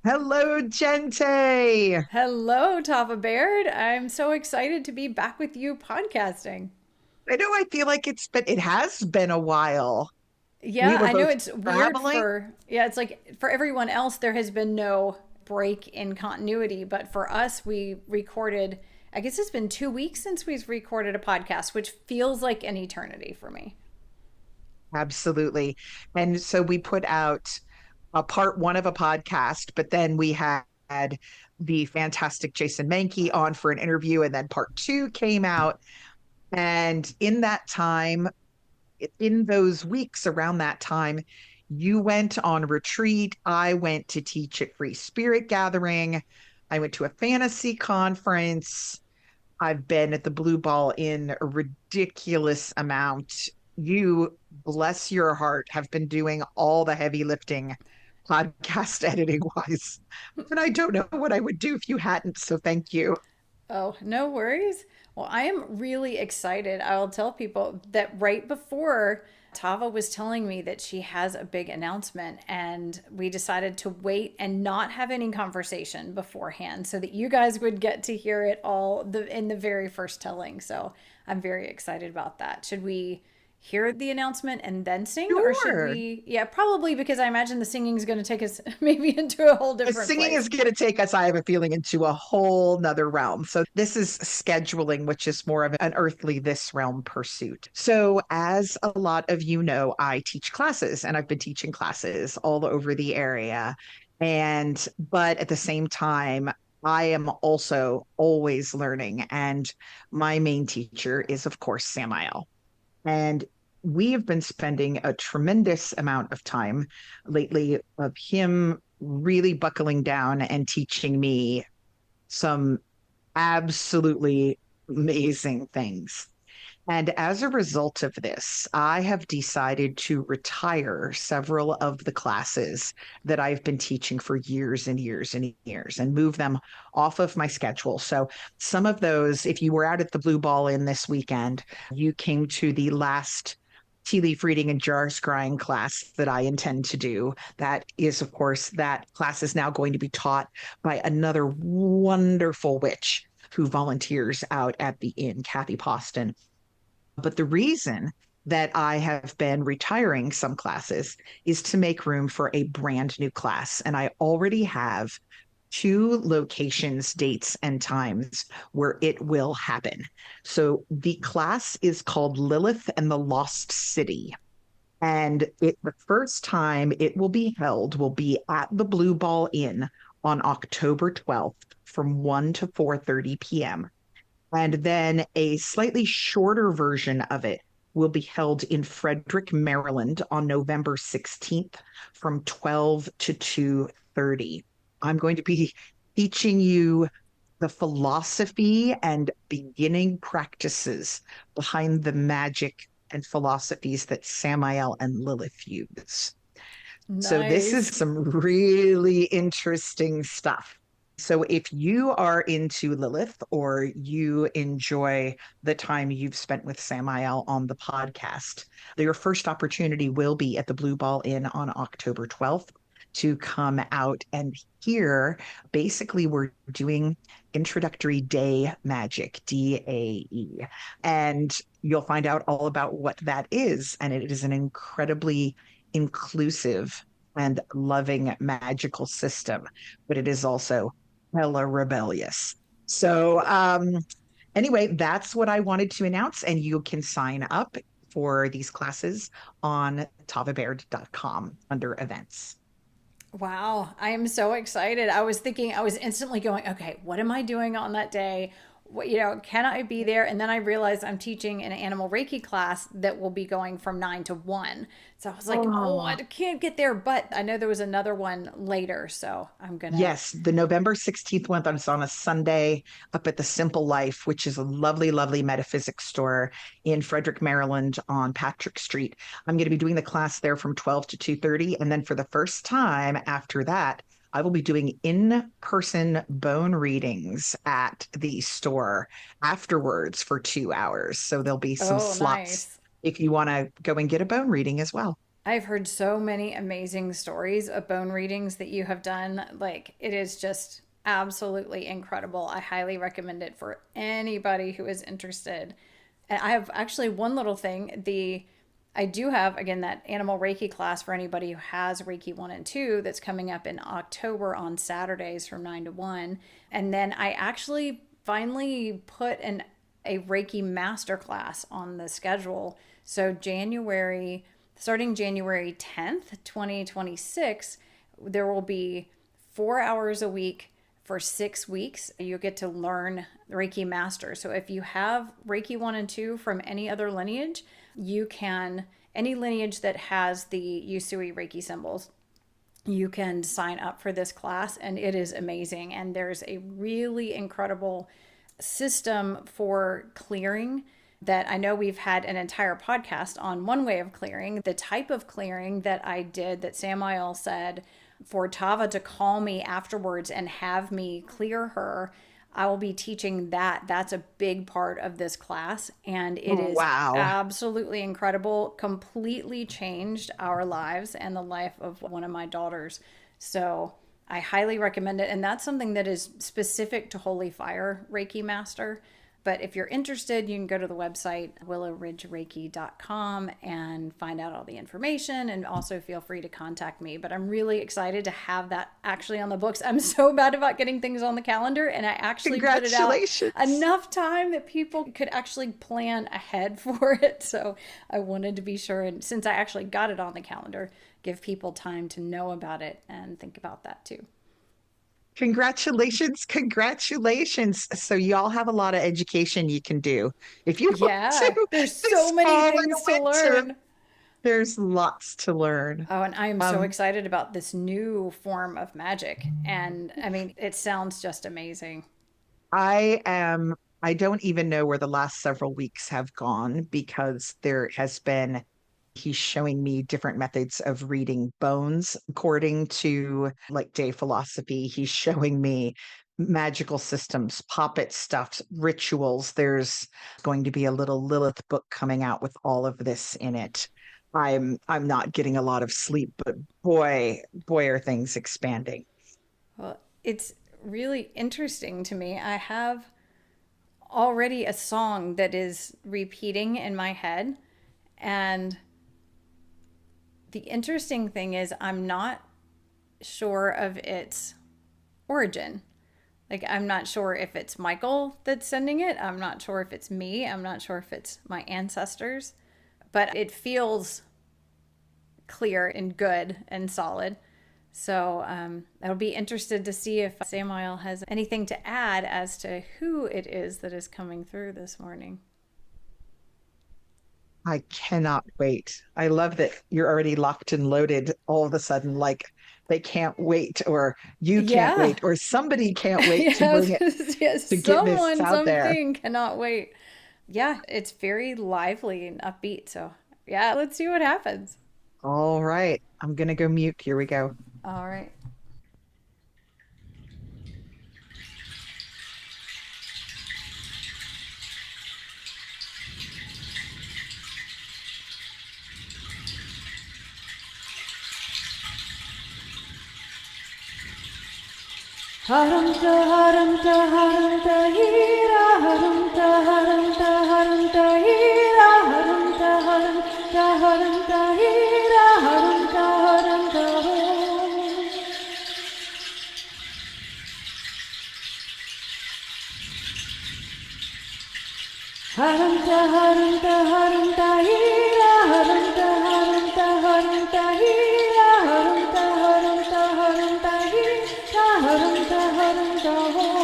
Hello, Gente. Hello, Tava Baird. I'm so excited to be back with you podcasting. I know I feel like it has been a while. We Yeah, were I know both it's weird traveling. it's like for everyone else, there has been no break in continuity, but for us, we recorded, I guess it's been 2 weeks since we've recorded a podcast, which feels like an eternity for me. Absolutely. And so we put out a part one of a podcast, but then we had the fantastic Jason Mankey on for an interview, and then part two came out. And in that time, in those weeks around that time, you went on retreat. I went to teach at Free Spirit Gathering. I went to a fantasy conference. I've been at the Blue Ball in a ridiculous amount. You, bless your heart, have been doing all the heavy lifting podcast editing wise. And I don't know what I would do if you hadn't. So thank you. Oh, no worries. Well, I am really excited. I'll tell people that right before Tava was telling me that she has a big announcement, and we decided to wait and not have any conversation beforehand so that you guys would get to hear it all in the very first telling. So I'm very excited about that. Should we hear the announcement and then sing, or should Sure. we? Yeah, probably, because I imagine the singing is going to take us maybe into a whole different Singing place. is going to take us, I have a feeling, into a whole nother realm. So this is scheduling, which is more of an earthly this realm pursuit. So as a lot of you know, I teach classes and I've been teaching classes all over the area. But at the same time, I am also always learning. And my main teacher is, of course, Samael. And we have been spending a tremendous amount of time lately of him really buckling down and teaching me some absolutely amazing things. And as a result of this, I have decided to retire several of the classes that I've been teaching for years and years and years and move them off of my schedule. So, some of those, if you were out at the Blue Ball in this weekend, you came to the last tea leaf reading and jar scrying class that I intend to do. That is, of course, that class is now going to be taught by another wonderful witch who volunteers out at the inn, Kathy Poston. But the reason that I have been retiring some classes is to make room for a brand new class. And I already have two locations, dates, and times where it will happen. So the class is called Lilith and the Lost City. The first time it will be held will be at the Blue Ball Inn on October 12th from 1 to 4:30 p.m. And then a slightly shorter version of it will be held in Frederick, Maryland on November 16th from 12 to 2:30. I'm going to be teaching you the philosophy and beginning practices behind the magic and philosophies that Samael and Lilith use. So this is Nice. some really interesting stuff. So if you are into Lilith or you enjoy the time you've spent with Samael on the podcast, your first opportunity will be at the Blue Ball Inn on October 12th to come out and hear. Basically, we're doing introductory day magic, DAE. And you'll find out all about what that is. And it is an incredibly inclusive and loving magical system, but it is also hella rebellious. So, anyway, that's what I wanted to announce, and you can sign up for these classes on tavabaird.com under events. Wow, I am so excited. I was instantly going, okay, what am I doing on that day? Can I be there? And then I realized I'm teaching an animal Reiki class that will be going from 9 to 1. So I was like, oh, I Oh, can't get there, but I know there was another one later. So I'm gonna, yes, the November 16th one is on a Sunday up at the Simple Life, which is a lovely, lovely metaphysics store in Frederick, Maryland on Patrick Street. I'm going to be doing the class there from 12 to 2:30. And then for the first time after that, I will be doing in-person bone readings at the store afterwards for 2 hours. So there'll be some oh, slots nice. if you want to go and get a bone reading as well. I've heard so many amazing stories of bone readings that you have done. Like, it is just absolutely incredible. I highly recommend it for anybody who is interested. And I have actually one little thing. I do have, again, that animal Reiki class for anybody who has Reiki 1 and 2 that's coming up in October on Saturdays from 9 to 1. And then I actually finally put a Reiki master class on the schedule. So starting January 10th, 2026, there will be 4 hours a week for 6 weeks. You get to learn Reiki Master. So if you have Reiki 1 and 2 from any other lineage, any lineage that has the Usui Reiki symbols, you can sign up for this class, and it is amazing. And there's a really incredible system for clearing that I know we've had an entire podcast on one way of clearing. The type of clearing that I did, that Samael said for Tava to call me afterwards and have me clear her, I will be teaching that. That's a big part of this class, and it is Wow. absolutely incredible. Completely changed our lives and the life of one of my daughters. So I highly recommend it. And that's something that is specific to Holy Fire Reiki Master. But if you're interested, you can go to the website willowridgereiki.com and find out all the information, and also feel free to contact me. But I'm really excited to have that actually on the books. I'm so bad about getting things on the calendar, and I actually put it out enough time that people could actually plan ahead for it. So I wanted to be sure, and since I actually got it on the calendar, give people time to know about it and think about that too. Congratulations, congratulations. So y'all have a lot of education you can do. If you want Yeah, to there's so this many fall and things to winter, learn. there's lots to learn. Oh, and I am so Um, excited about this new form of magic. And I mean, it sounds just amazing. I don't even know where the last several weeks have gone because there has been, he's showing me different methods of reading bones according to like day philosophy. He's showing me magical systems, poppet stuff, rituals. There's going to be a little Lilith book coming out with all of this in it. I'm not getting a lot of sleep, but boy are things expanding. Well, it's really interesting to me. I have already a song that is repeating in my head. And the interesting thing is, I'm not sure of its origin. Like, I'm not sure if it's Michael that's sending it. I'm not sure if it's me. I'm not sure if it's my ancestors. But it feels clear and good and solid. So I'll be interested to see if Samael has anything to add as to who it is that is coming through this morning. I cannot wait. I love that you're already locked and loaded all of a sudden, like they can't wait, or you can't Yeah. wait, or somebody can't wait to Yeah, bring it, to get this someone, out there. something cannot wait. Yeah, it's very lively and upbeat. So, yeah, let's see what happens. All right. I'm gonna go mute. Here we go. All right. Haramta haramta haramta hira haramta haramta haramta hira haramta haramta haramta hira haramta haramta ho. Haramta haramta haramta hira haramta haramta haramta hira haramta haramta haramta hira haramta haramta ho.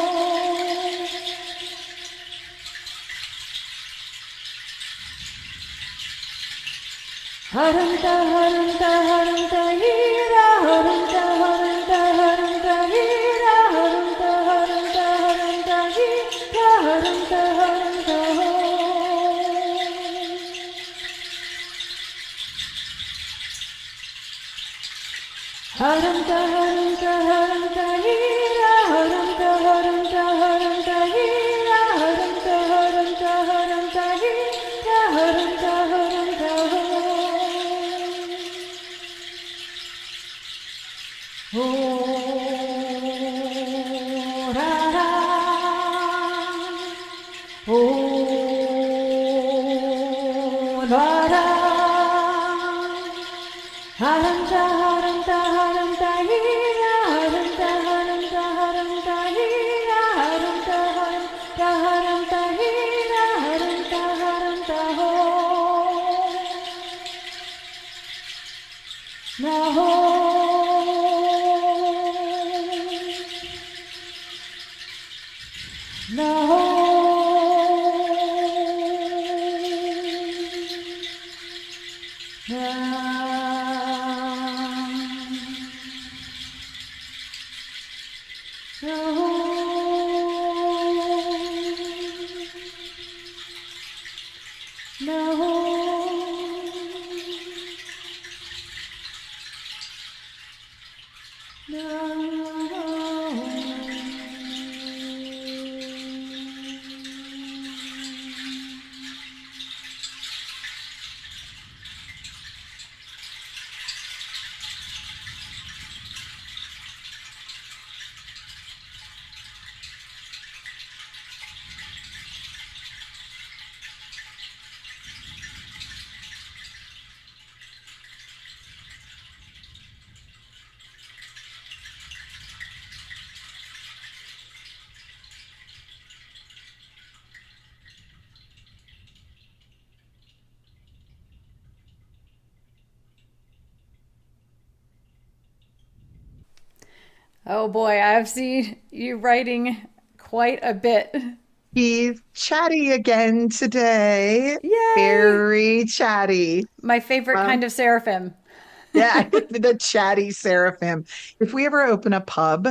Haramta haramta haramta hira haramta haramta haramta hira haramta haramta haramta hira haramta haramta ho. Haramta haramta haramta hira haramta haramta haramta hira haramta haramta haramta hira haramta haramta ho. Oh boy, I've seen you writing quite a bit. He's chatty again today. Yay! Very chatty. My favorite Uh, kind of seraphim. yeah, the chatty seraphim. If we ever open a pub,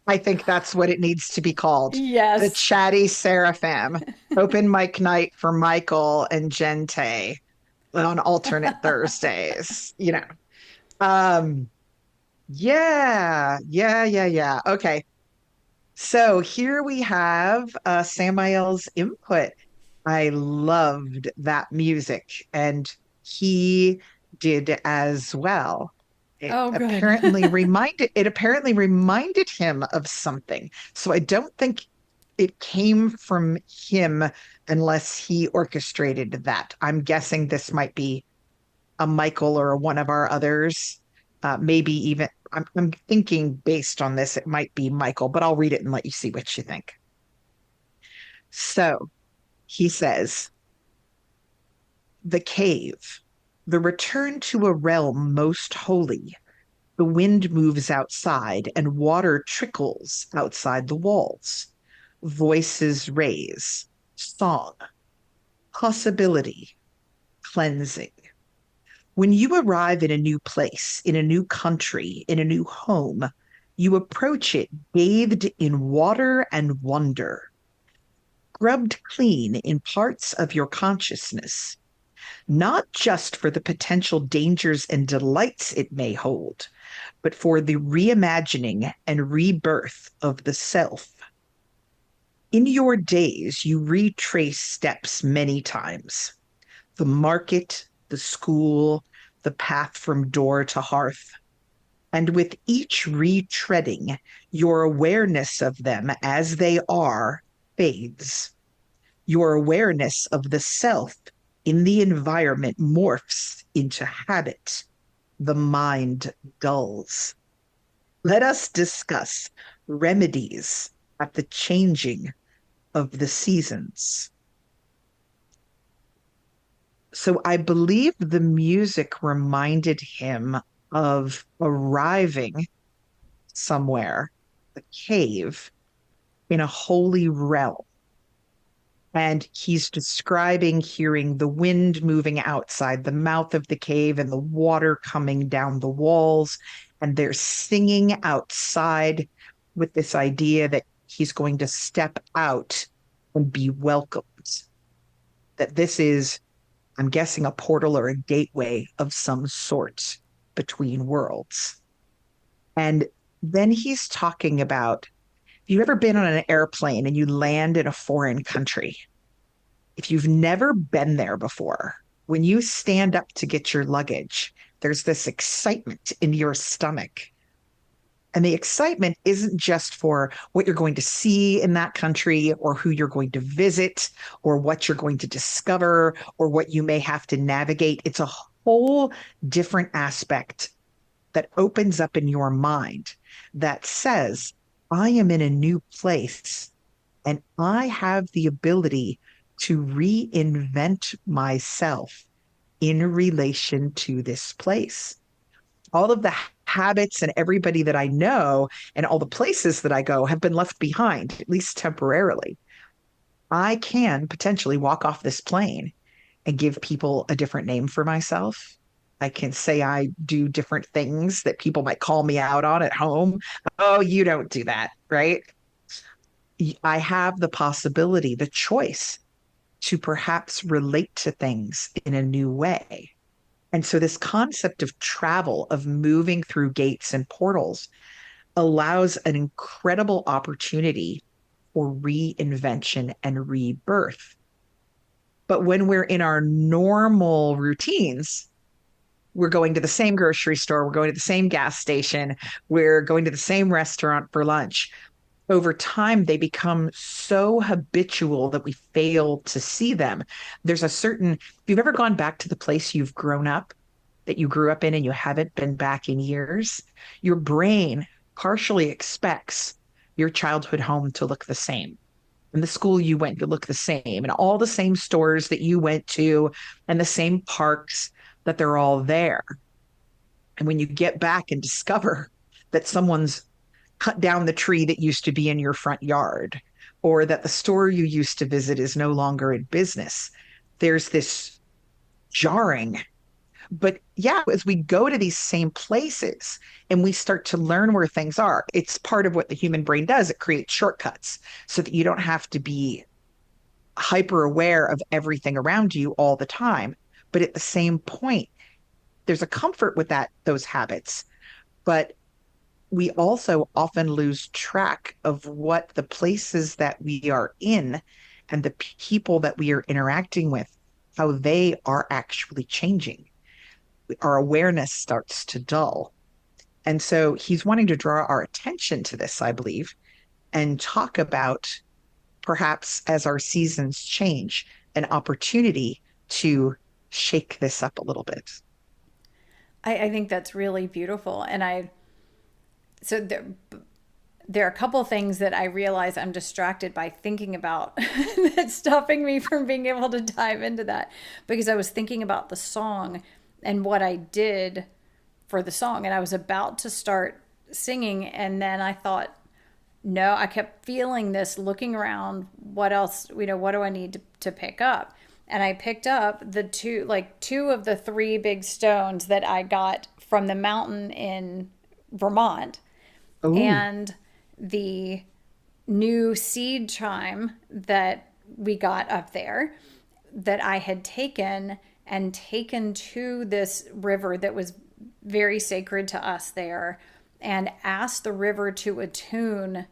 I think that's what it needs to be called. The Yes. chatty seraphim. Open mic night for Michael and Gente on alternate Thursdays, you know. Um, yeah. Okay. So here we have Samael's input. I loved that music, and he did as well. Oh, good. It apparently reminded him of something. So I don't think it came from him unless he orchestrated that. I'm guessing this might be a Michael or one of our others. Maybe even, I'm thinking based on this, it might be Michael, but I'll read it and let you see what you think. So he says, the cave, the return to a realm most holy. The wind moves outside and water trickles outside the walls. Voices raise, song, possibility, cleansing. When you arrive in a new place, in a new country, in a new home, you approach it bathed in water and wonder, scrubbed clean in parts of your consciousness, not just for the potential dangers and delights it may hold, but for the reimagining and rebirth of the self. In your days, you retrace steps many times: the market, the school, the path from door to hearth. And with each retreading, your awareness of them as they are fades. Your awareness of the self in the environment morphs into habit. The mind dulls. Let us discuss remedies at the changing of the seasons. So I believe the music reminded him of arriving somewhere, a cave in a holy realm. And he's describing hearing the wind moving outside the mouth of the cave and the water coming down the walls. And they're singing outside with this idea that he's going to step out and be welcomed. That this is, I'm guessing, a portal or a gateway of some sort between worlds. And then he's talking about, if you've ever been on an airplane and you land in a foreign country, if you've never been there before, when you stand up to get your luggage, there's this excitement in your stomach. And the excitement isn't just for what you're going to see in that country or who you're going to visit or what you're going to discover or what you may have to navigate. It's a whole different aspect that opens up in your mind that says, I am in a new place and I have the ability to reinvent myself in relation to this place. All of the habits and everybody that I know and all the places that I go have been left behind, at least temporarily. I can potentially walk off this plane and give people a different name for myself. I can say I do different things that people might call me out on at home. Oh, you don't do that, right? I have the possibility, the choice to perhaps relate to things in a new way. And so, this concept of travel, of moving through gates and portals, allows an incredible opportunity for reinvention and rebirth. But when we're in our normal routines, we're going to the same grocery store, we're going to the same gas station, we're going to the same restaurant for lunch. Over time, they become so habitual that we fail to see them. There's a certain, if you've ever gone back to the place you've grown up, that you grew up in and you haven't been back in years, your brain partially expects your childhood home to look the same and the school you went to look the same and all the same stores that you went to and the same parks, that they're all there. And when you get back and discover that someone's cut down the tree that used to be in your front yard, or that the store you used to visit is no longer in business, there's this jarring. But yeah, as we go to these same places and we start to learn where things are, it's part of what the human brain does. It creates shortcuts so that you don't have to be hyper aware of everything around you all the time. But at the same point, there's a comfort with those habits. But we also often lose track of what the places that we are in and the people that we are interacting with, how they are actually changing. Our awareness starts to dull. And so he's wanting to draw our attention to this, I believe, and talk about perhaps as our seasons change, an opportunity to shake this up a little bit. I think that's really beautiful. So there are a couple things that I realize I'm distracted by thinking about that's stopping me from being able to dive into that, because I was thinking about the song and what I did for the song, and I was about to start singing, and then I thought, no, I kept feeling this, looking around, what else, what do I need to pick up? And I picked up the two of the three big stones that I got from the mountain in Vermont, Oh, and the new seed chime that we got up there, that I had taken to this river that was very sacred to us there, and asked the river to attune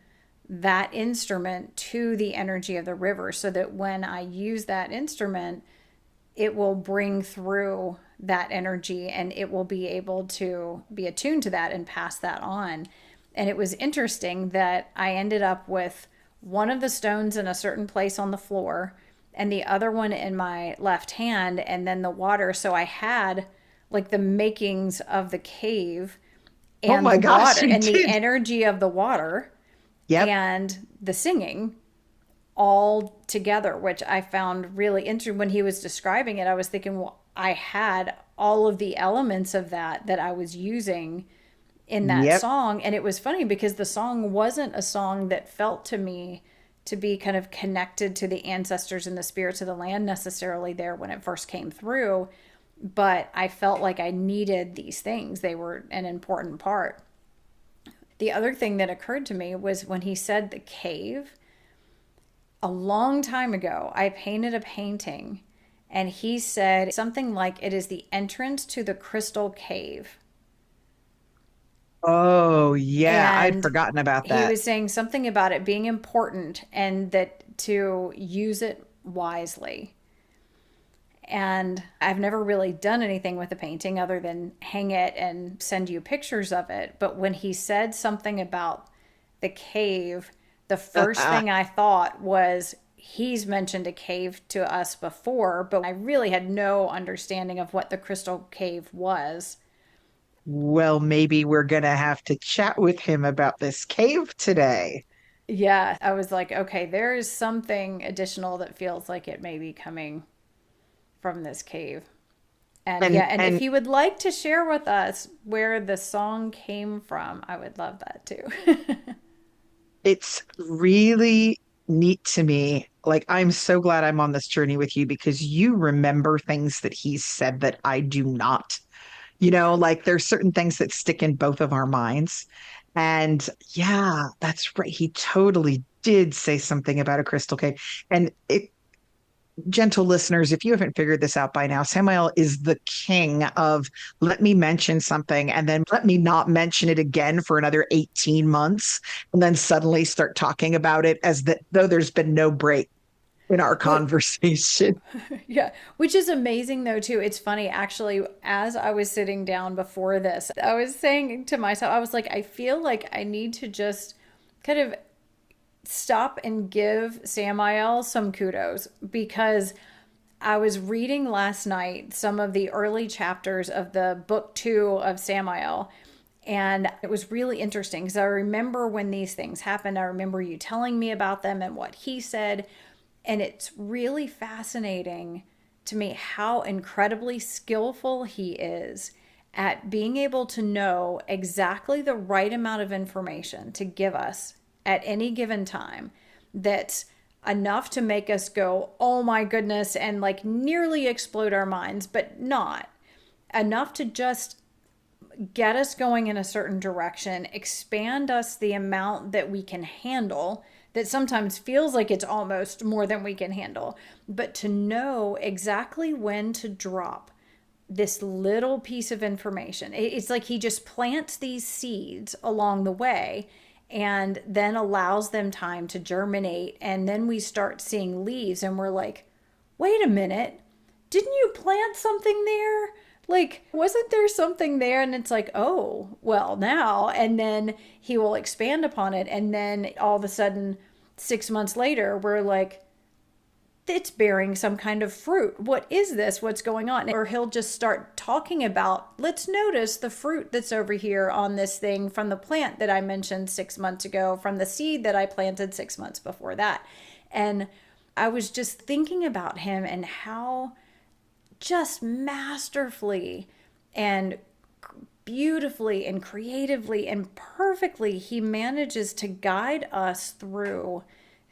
that instrument to the energy of the river, so that when I use that instrument, it will bring through that energy and it will be able to be attuned to that and pass that on. And it was interesting that I ended up with one of the stones in a certain place on the floor and the other one in my left hand, and then the water. So I had like the makings of the cave oh and my the gosh, water you and the did. energy of the water Yep. and the singing all together, which I found really interesting. When he was describing it, I was thinking, well, I had all of the elements of that I was using in that Yep. song. And it was funny because the song wasn't a song that felt to me to be kind of connected to the ancestors and the spirits of the land necessarily there when it first came through. But I felt like I needed these things, they were an important part. The other thing that occurred to me was when he said the cave. A long time ago, I painted a painting and he said something like, it is the entrance to the crystal cave. Oh, yeah. I'd And forgotten about he that. was saying something about it being important and that to use it wisely. And I've never really done anything with a painting other than hang it and send you pictures of it. But when he said something about the cave, the first thing I thought was, he's mentioned a cave to us before, but I really had no understanding of what the crystal cave was. Well, maybe we're going to have to chat with him about this cave today. Yeah, I was like, okay, there is something additional that feels like it may be coming from this cave. And And yeah, and if and you would like to share with us where the song came from, I would love that too. it's really neat to me. Like, I'm so glad I'm on this journey with you because you remember things that he said that I do not. Like there's certain things that stick in both of our minds. And yeah, that's right. He totally did say something about a crystal cave. And gentle listeners, if you haven't figured this out by now, Samael is the king of let me mention something and then let me not mention it again for another 18 months and then suddenly start talking about it as though there's been no break in our Well, conversation. yeah, which is amazing though too. It's funny actually as I was sitting down before this, I was saying to myself, I was like, I feel like I need to just kind of stop and give Samael some kudos because I was reading last night some of the early chapters of the book 2 of Samael. And it was really interesting because I remember when these things happened. I remember you telling me about them and what he said. And it's really fascinating to me how incredibly skillful he is at being able to know exactly the right amount of information to give us at any given time that's enough to make us go, oh my goodness, and like nearly explode our minds, but not enough to just get us going in a certain direction, expand us the amount that we can handle, that sometimes feels like it's almost more than we can handle, but to know exactly when to drop this little piece of information. It's like he just plants these seeds along the way and then allows them time to germinate. And then we start seeing leaves and we're like, wait a minute, didn't you plant something there? Like, wasn't there something there? And it's like, oh, well, now. And then he will expand upon it. And then all of a sudden, 6 months later, we're like, it's bearing some kind of fruit. What is this? What's going on? Or he'll just start talking about, let's notice the fruit that's over here on this thing from the plant that I mentioned 6 months ago, from the seed that I planted 6 months before that. And I was just thinking about him and how just masterfully and beautifully and creatively and perfectly he manages to guide us through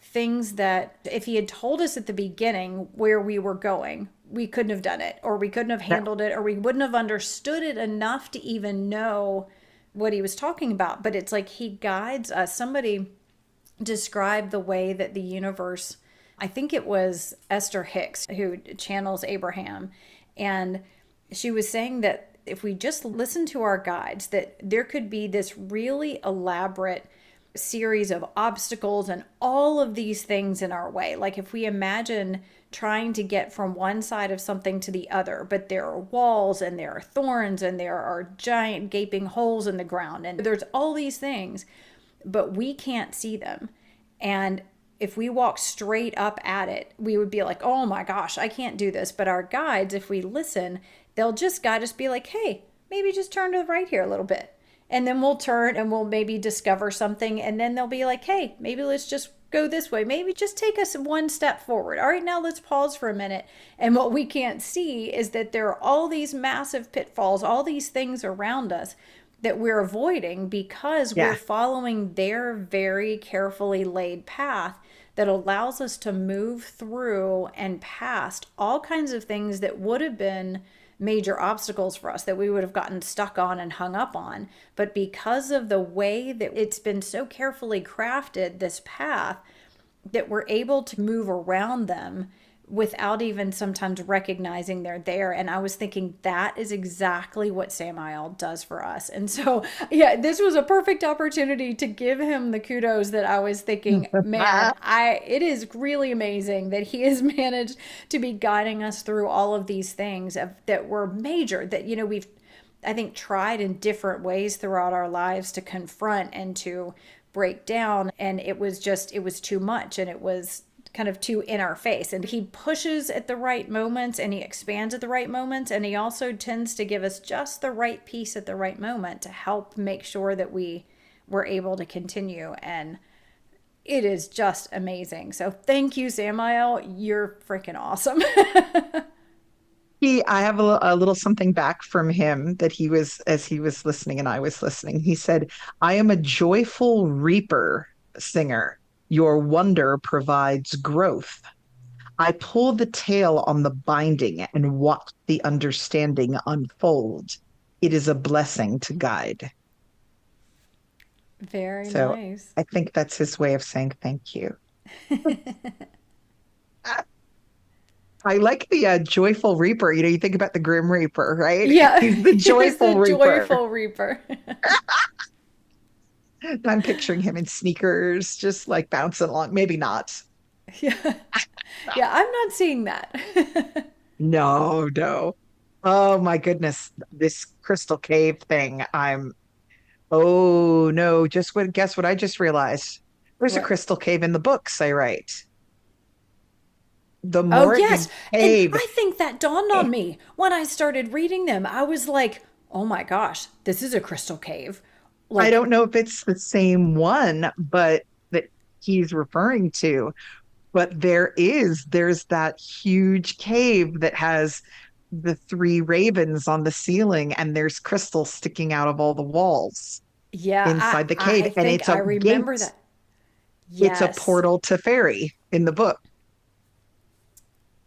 things that if he had told us at the beginning where we were going, we couldn't have done it, or we couldn't have Yeah. handled it, or we wouldn't have understood it enough to even know what he was talking about. But it's like he guides us. Somebody described the way that the universe, I think it was Esther Hicks who channels Abraham, and she was saying that if we just listen to our guides, that there could be this really elaborate series of obstacles and all of these things in our way. Like if we imagine trying to get from one side of something to the other, but there are walls and there are thorns and there are giant gaping holes in the ground and there's all these things, but we can't see them. And if we walk straight up at it, we would be like, oh my gosh, I can't do this. But our guides, if we listen, they'll just guide us, be like, hey, maybe just turn to the right here a little bit. And then we'll turn and we'll maybe discover something. And then they'll be like, hey, maybe let's just go this way. Maybe just take us one step forward. All right, now let's pause for a minute. And what we can't see is that there are all these massive pitfalls, all these things around us that we're avoiding because we're Yeah. following their very carefully laid path that allows us to move through and past all kinds of things that would have been major obstacles for us that we would have gotten stuck on and hung up on. But because of the way that it's been so carefully crafted, this path, that we're able to move around them without even sometimes recognizing they're there. And I was thinking that is exactly what Samael does for us. And so, yeah, this was a perfect opportunity to give him the kudos that I was thinking, man, it is really amazing that he has managed to be guiding us through all of these things that were major, that, we've, I think, tried in different ways throughout our lives to confront and to break down. And it was too much. And it was kind of too in our face. And he pushes at the right moments and he expands at the right moments. And he also tends to give us just the right piece at the right moment to help make sure that we were able to continue. And it is just amazing. So thank you, Samael. You're freaking awesome. I have a little something back from him that he was, as he was listening and I was listening. He said, I am a joyful reaper singer. Your wonder provides growth. I pull the tail on the binding and watch the understanding unfold. It is a blessing to guide. Very So nice. I think that's his way of saying thank you. I like the joyful reaper. You know, you think about the Grim Reaper, right? Yeah, He's the he's the joyful reaper. joyful reaper. I'm picturing him in sneakers, just like bouncing along. Maybe not. Yeah. Yeah, I'm not seeing that. No, no. Oh my goodness. This crystal cave thing. Oh no, guess what I just realized? There's a What? crystal cave in the books I write. The Oh, Morgan yes. And Cave. I think that dawned on me when I started reading them. I was like, oh my gosh, this is a crystal cave. I Like, don't know if it's the same one, but that he's referring to. But there's that huge cave that has the three ravens on the ceiling, and there's crystals sticking out of all the walls yeah, inside the cave. I And think I remember that. it's a Yes. portal to fairy in the book.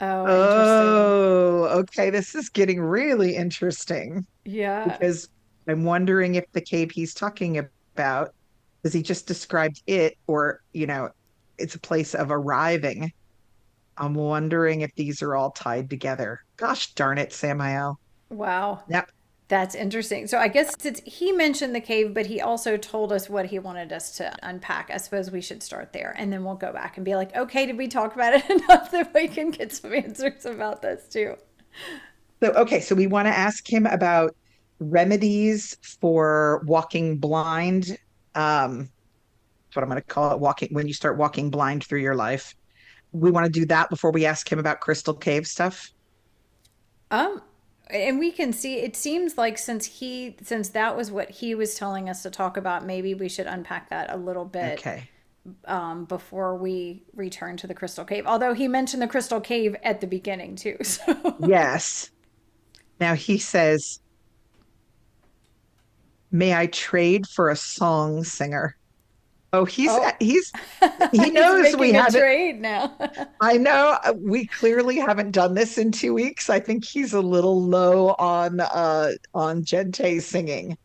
Oh, interesting. Oh, okay. This is getting really interesting Yeah. because I'm wondering if the cave he's talking about, because he just described it, or, it's a place of arriving. I'm wondering if these are all tied together. Gosh darn it, Samael. Wow. Yep. That's interesting. So I guess since he mentioned the cave, but he also told us what he wanted us to unpack, I suppose we should start there. And then we'll go back and be like, okay, did we talk about it enough that we can get some answers about this too? So, okay, so we want to ask him about remedies for walking blind. That's what I'm going to call it, walking when you start walking blind through your life. We want to do that before we ask him about crystal cave stuff. Um, and we can see it seems like since that was what he was telling us to talk about, maybe we should unpack that a little bit Okay. before we return to the crystal cave. Although he mentioned the crystal cave at the beginning too. So Yes. Now he says, "May I trade for a song singer?" Oh, oh, he he's knows we making a haven't. trade now. I know we clearly haven't done this in 2 weeks. I think he's a little low on Gente singing.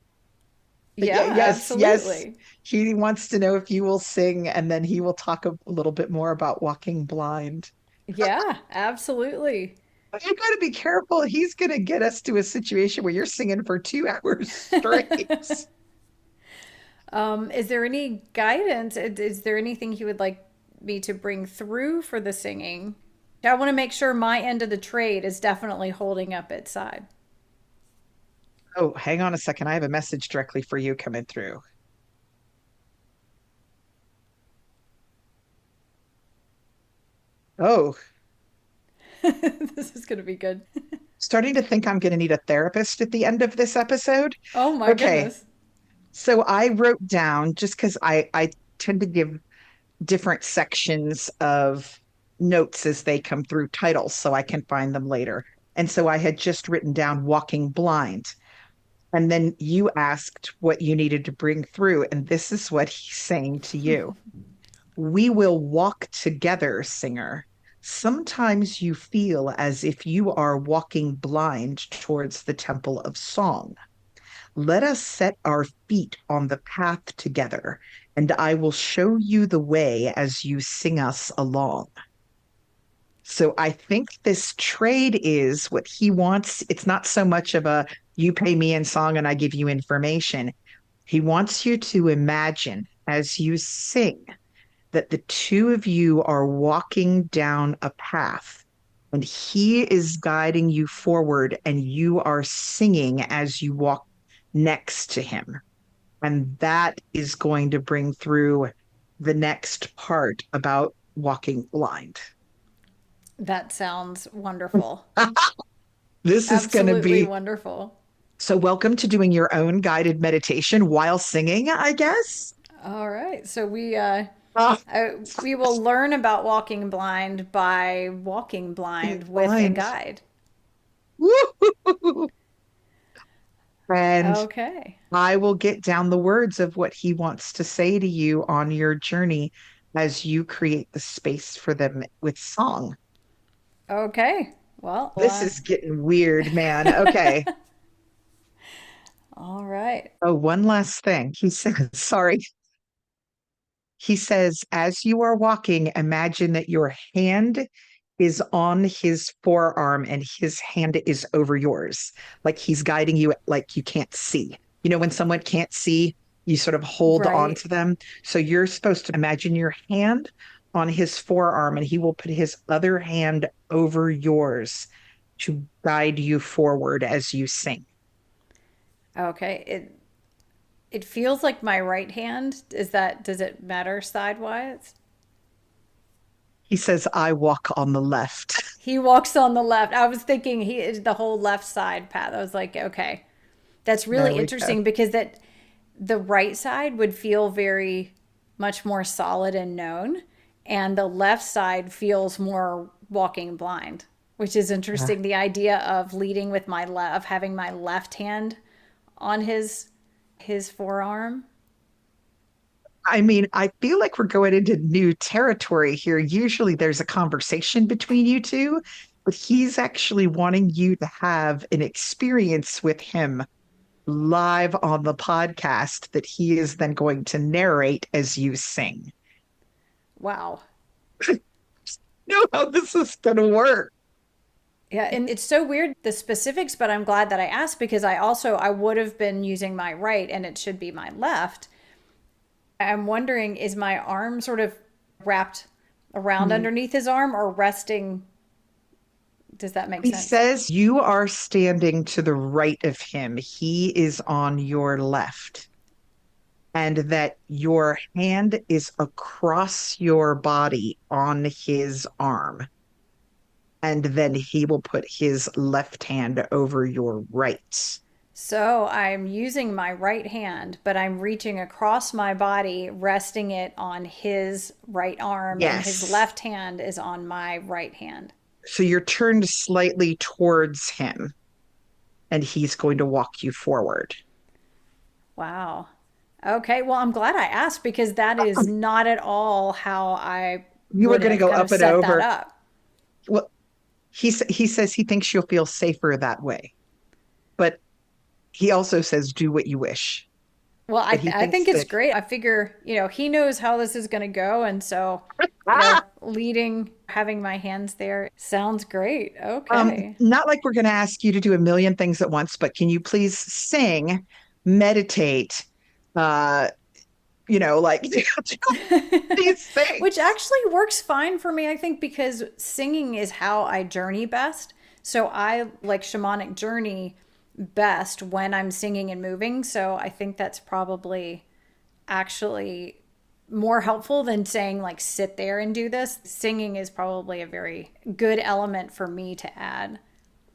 But yeah, Yeah, yes, yes. absolutely. He wants to know if you will sing, and then he will talk a little bit more about walking blind. Yeah, absolutely. But you got to be careful. He's going to get us to a situation where you're singing for 2 hours straight. Is there any guidance? Is there anything you would like me to bring through for the singing? I want to make sure my end of the trade is definitely holding up its side. Oh, hang on a second. I have a message directly for you coming through. Oh, This is going to be good. starting to think I'm going to need a therapist at the end of this episode. Oh my Okay. goodness. So I wrote down, just because I tend to give different sections of notes as they come through titles so I can find them later. And so I had just written down walking blind. And then you asked what you needed to bring through. And this is what he's saying to you. We will walk together, singer. Sometimes you feel as if you are walking blind towards the temple of song. Let us set our feet on the path together, and I will show you the way as you sing us along. So I think this trade is what he wants. It's not so much of a you pay me in song and I give you information. He wants you to imagine as you sing that the two of you are walking down a path and he is guiding you forward and you are singing as you walk next to him. And that is going to bring through the next part about walking blind. That sounds wonderful. This is going to Absolutely be wonderful. so. Welcome to doing your own guided meditation while singing, I guess. All right. So Ah, we will learn about walking blind by walking blind with a blind. guide. Woo! And Okay. I will get down the words of what he wants to say to you on your journey as you create the space for them with song. Okay. Well, This is getting weird, man. Okay. all right. Oh, one last thing. He says, sorry. He says, as you are walking, imagine that your hand is on his forearm and his hand is over yours. Like he's guiding you, like you can't see. You know, when someone can't see, you sort of hold on Right. to them. So you're supposed to imagine your hand on his forearm and he will put his other hand over yours to guide you forward as you sing. Okay. It feels like my right hand. Is that, does it matter sidewise? He says, I walk on the left. He walks on the left. I was thinking he the whole left side path. I was like, okay. That's There really we go. interesting because that the right side would feel very much more solid and known, and the left side feels more walking blind, which is Yeah. interesting. The idea of leading with my left, of having my left hand on his forearm. I mean, I feel like we're going into new territory here. Usually there's a conversation between you two, but he's actually wanting you to have an experience with him live on the podcast that he is then going to narrate as you sing. Wow. You know how this is going to work. Yeah, and it's so weird the specifics, but I'm glad that I asked because I would have been using my right and it should be my left. I'm wondering, is my arm sort of wrapped around Hmm. underneath his arm or resting? Does that make He sense? says you are standing to the right of him. He is on your left. And that your hand is across your body on his arm. And then he will put his left hand over your right. So I'm using my right hand, but I'm reaching across my body, resting it on his right arm, and his Yes. left hand is on my right hand. So you're turned slightly towards him, and he's going to walk you forward. Wow. Okay, well, I'm glad I asked because that is not at all how I You were would going to have go kind of up and set that over. up. Well, he says he thinks you'll feel safer that way, but he also says do what you wish. Well, But he I think thinks it's that great. I figure, he knows how this is going to go. And so, leading, having my hands there sounds great. Okay. Not like we're going to ask you to do a million things at once, but can you please sing, meditate, uh, like these Which things? actually works fine for me, I think, because singing is how I journey best. So I like shamanic journey best when I'm singing and moving. So I think that's probably actually more helpful than saying like sit there and do this. Singing is probably a very good element for me to add.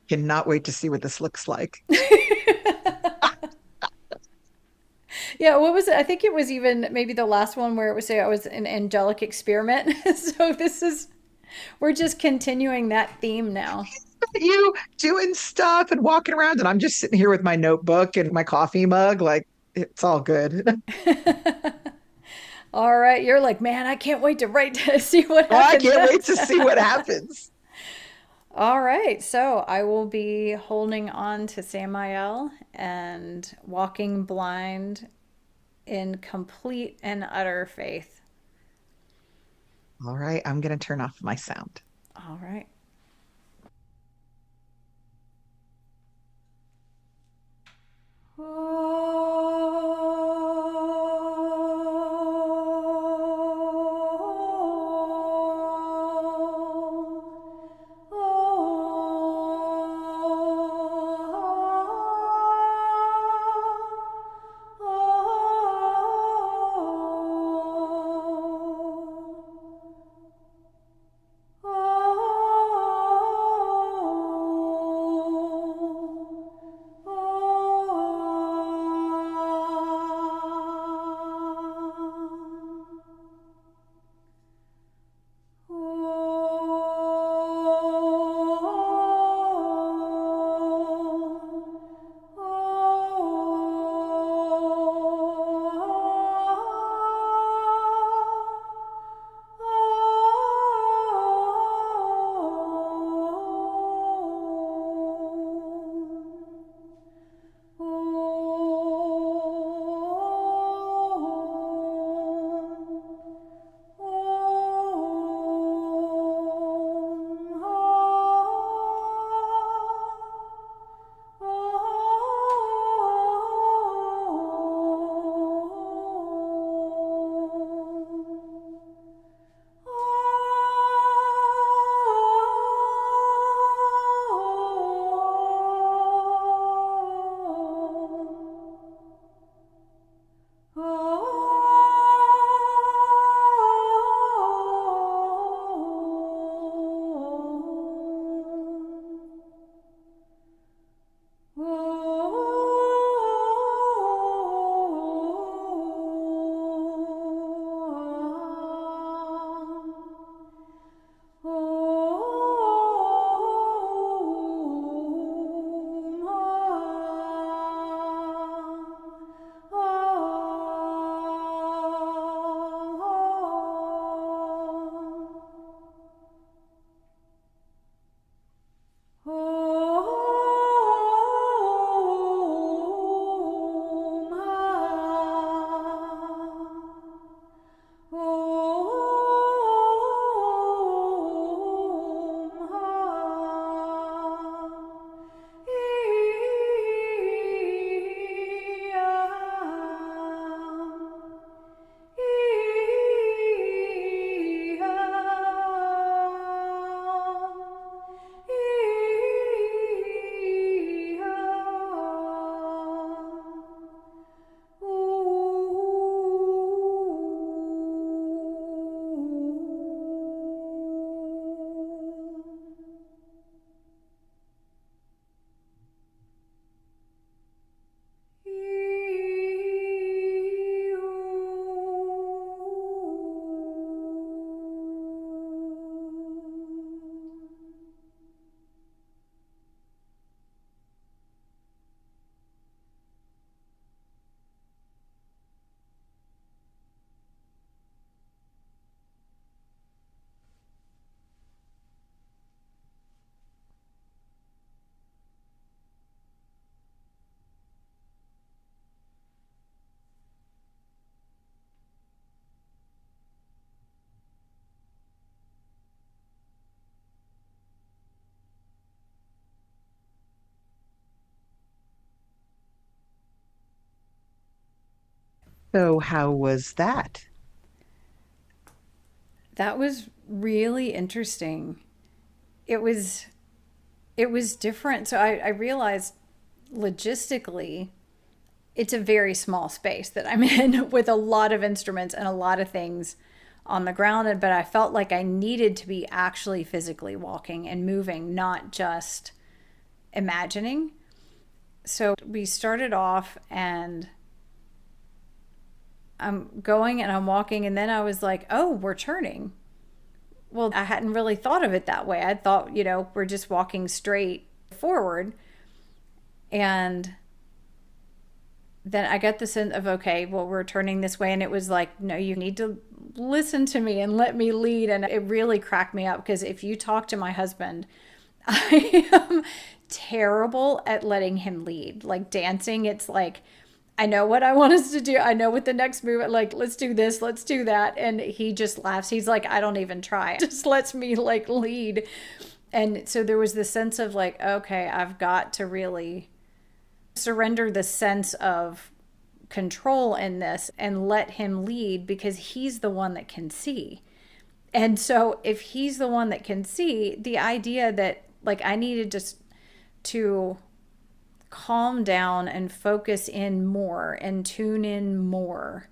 Cannot wait to see what this looks like. Yeah, what was it? I think it was even maybe the last one where it was say I was an angelic experiment. So we're just continuing that theme now. You doing stuff and walking around, and I'm just sitting here with my notebook and my coffee mug, like it's all good. All right, you're like, man, I can't wait to write to see what Oh, I happens can't wait next. to see what happens. All right, so I will be holding on to Samael and walking blind in complete and utter faith. All right, I'm going to turn off my sound. All right. So how was that? That was really interesting. It was it was different. So I realized logistically it's a very small space that I'm in with a lot of instruments and a lot of things on the ground. But I felt like I needed to be actually physically walking and moving, not just imagining. So we started off and I'm going and I'm walking, and then I was like, oh, we're turning. Well, I hadn't really thought of it that way. I thought, we're just walking straight forward. And then I got the sense of, okay, well, we're turning this way. And it was like, no, you need to listen to me and let me lead. And it really cracked me up because if you talk to my husband, I am terrible at letting him lead. Like dancing, it's like, I know what I want us to do. I know what the next move, like, let's do this, let's do that. And he just laughs. He's like, I don't even try. Just lets me like lead. And so there was this sense of like, okay, I've got to really surrender the sense of control in this and let him lead because he's the one that can see. And so if he's the one that can see, the idea that like I needed just to calm down and focus in more and tune in more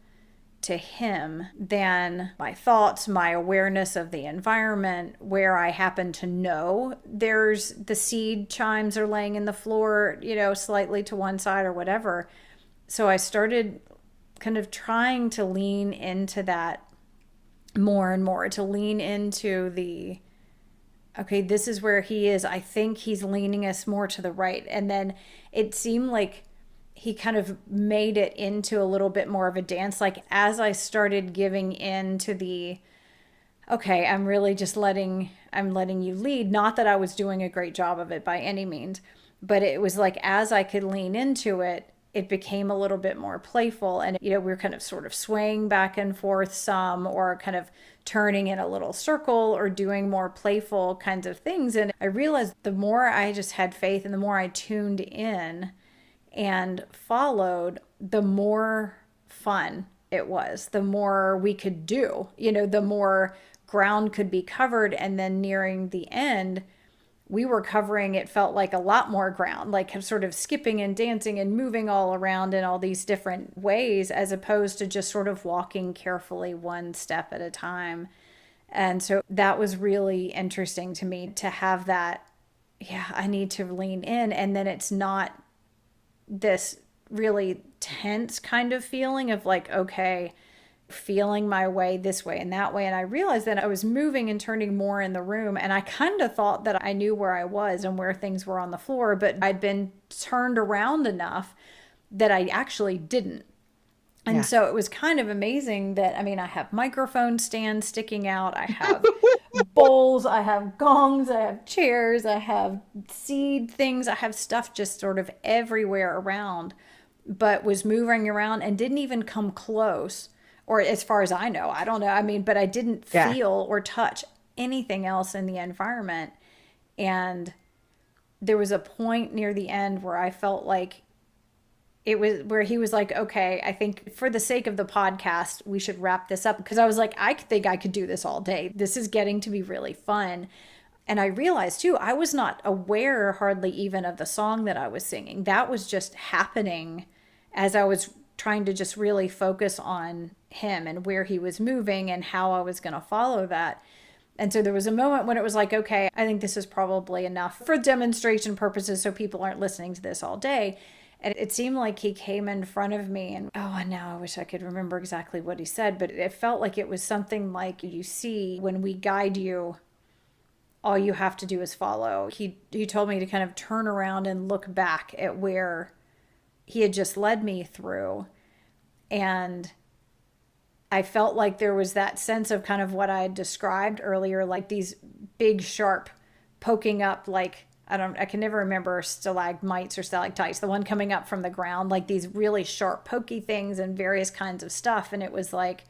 to him than my thoughts, my awareness of the environment, where I happen to know there's the seed chimes are laying in the floor, slightly to one side or whatever. So I started kind of trying to lean into that more and more, to lean into the, okay, this is where he is. I think he's leaning us more to the right. And then it seemed like he kind of made it into a little bit more of a dance. Like as I started giving in to the, okay, I'm letting you lead. Not that I was doing a great job of it by any means, but it was like, as I could lean into it, it became a little bit more playful. And, we were kind of sort of swaying back and forth some, or kind of turning in a little circle or doing more playful kinds of things. And I realized the more I just had faith and the more I tuned in and followed, the more fun it was, the more we could do, the more ground could be covered. And then nearing the end, we were covering, it felt like a lot more ground, like sort of skipping and dancing and moving all around in all these different ways, as opposed to just sort of walking carefully one step at a time. And so that was really interesting to me to have that, yeah, I need to lean in. And then it's not this really tense kind of feeling of like, okay, feeling my way this way and that way. And I realized that I was moving and turning more in the room. And I kind of thought that I knew where I was and where things were on the floor, but I'd been turned around enough that I actually didn't. And Yeah. so it was kind of amazing that, I have microphone stands sticking out. I have bowls, I have gongs, I have chairs, I have seed things, I have stuff just sort of everywhere around, but was moving around and didn't even come close, or as far as I know, I don't know. But I didn't Yeah. feel or touch anything else in the environment. And there was a point near the end where I felt like it was where he was like, okay, I think for the sake of the podcast, we should wrap this up. Because I was like, I think I could do this all day. This is getting to be really fun. And I realized too, I was not aware hardly even of the song that I was singing. That was just happening as I was trying to just really focus on him and where he was moving and how I was going to follow that. And so there was a moment when it was like, okay, I think this is probably enough for demonstration purposes so people aren't listening to this all day. And it seemed like he came in front of me and, oh, and now I wish I could remember exactly what he said, but it felt like it was something like, you see, when we guide you, all you have to do is follow. He told me to kind of turn around and look back at where he had just led me through. And I felt like there was that sense of kind of what I had described earlier, like these big, sharp poking up, like, I can never remember stalagmites or stalactites, the one coming up from the ground, like these really sharp, pokey things and various kinds of stuff. And it was like,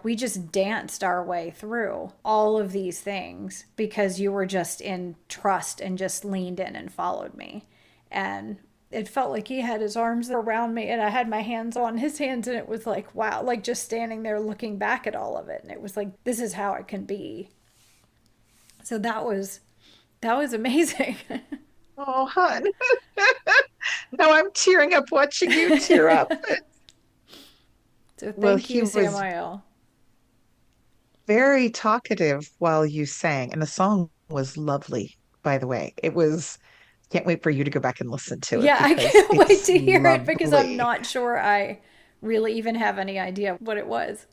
we just danced our way through all of these things because you were just in trust and just leaned in and followed me. And It felt like he had his arms around me and I had my hands on his hands, and it was like, wow, like just standing there looking back at all of it. And it was like, this is how it can be. So that was amazing. Oh, hun. Now I'm tearing up watching you tear up. So Well, thank he you, was Samael. very talkative while you sang, and the song was lovely, by the way. It was, can't wait for you to go back and listen to it Yeah, I because can't wait it's to hear it because I'm lovely. not sure I really even have any idea what it was.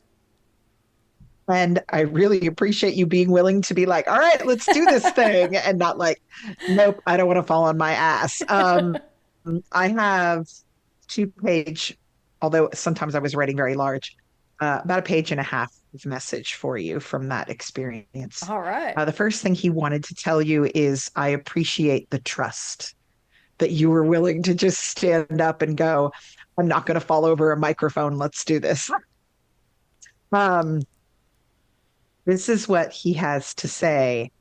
And I really appreciate you being willing to be like, all right, let's do this thing, and not like, nope, I don't want to fall on my ass. I have 2 page, although sometimes I was writing very large, about a page and a half of message for you from that experience. All right. The first thing he wanted to tell you is, I appreciate the trust that you were willing to just stand up and go, I'm not going to fall over a microphone. Let's do this. Um, this is what he has to say.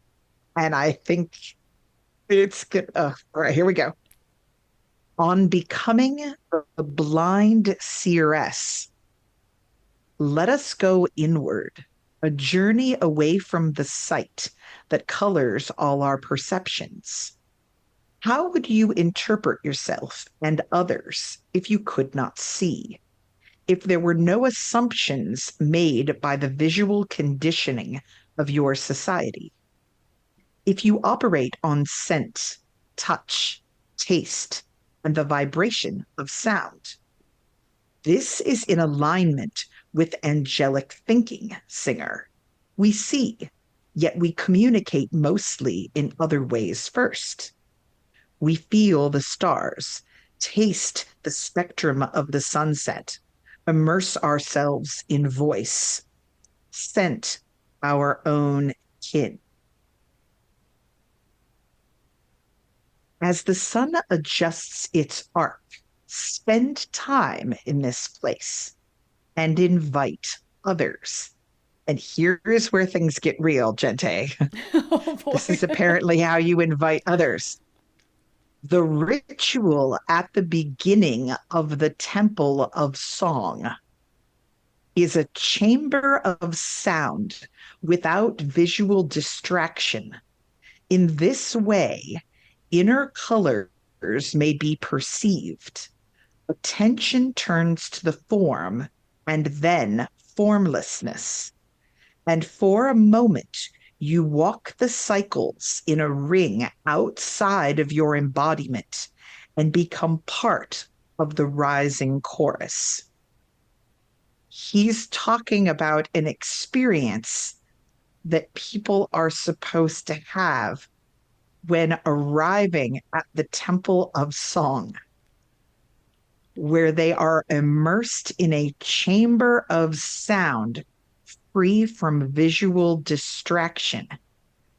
And I think it's good. All right, here we go. On becoming a blind seeress, let us go inward, a journey away from the sight that colors all our perceptions. How would you interpret yourself and others if you could not see? If there were no assumptions made by the visual conditioning of your society? If you operate on scent, touch, taste, and the vibration of sound? This is in alignment with angelic thinking, singer. We see, yet we communicate mostly in other ways first. We feel the stars, taste the spectrum of the sunset, immerse ourselves in voice, scent our own kin. As the sun adjusts its arc, spend time in this place and invite others. And here is where things get real, Gente. Oh This boy. is apparently how you invite others. The ritual at the beginning of the temple of song is a chamber of sound without visual distraction. In this way, inner colors may be perceived. Attention turns to the form and then formlessness. And for a moment, you walk the cycles in a ring outside of your embodiment and become part of the rising chorus. He's talking about an experience that people are supposed to have when arriving at the temple of song, where they are immersed in a chamber of sound free from visual distraction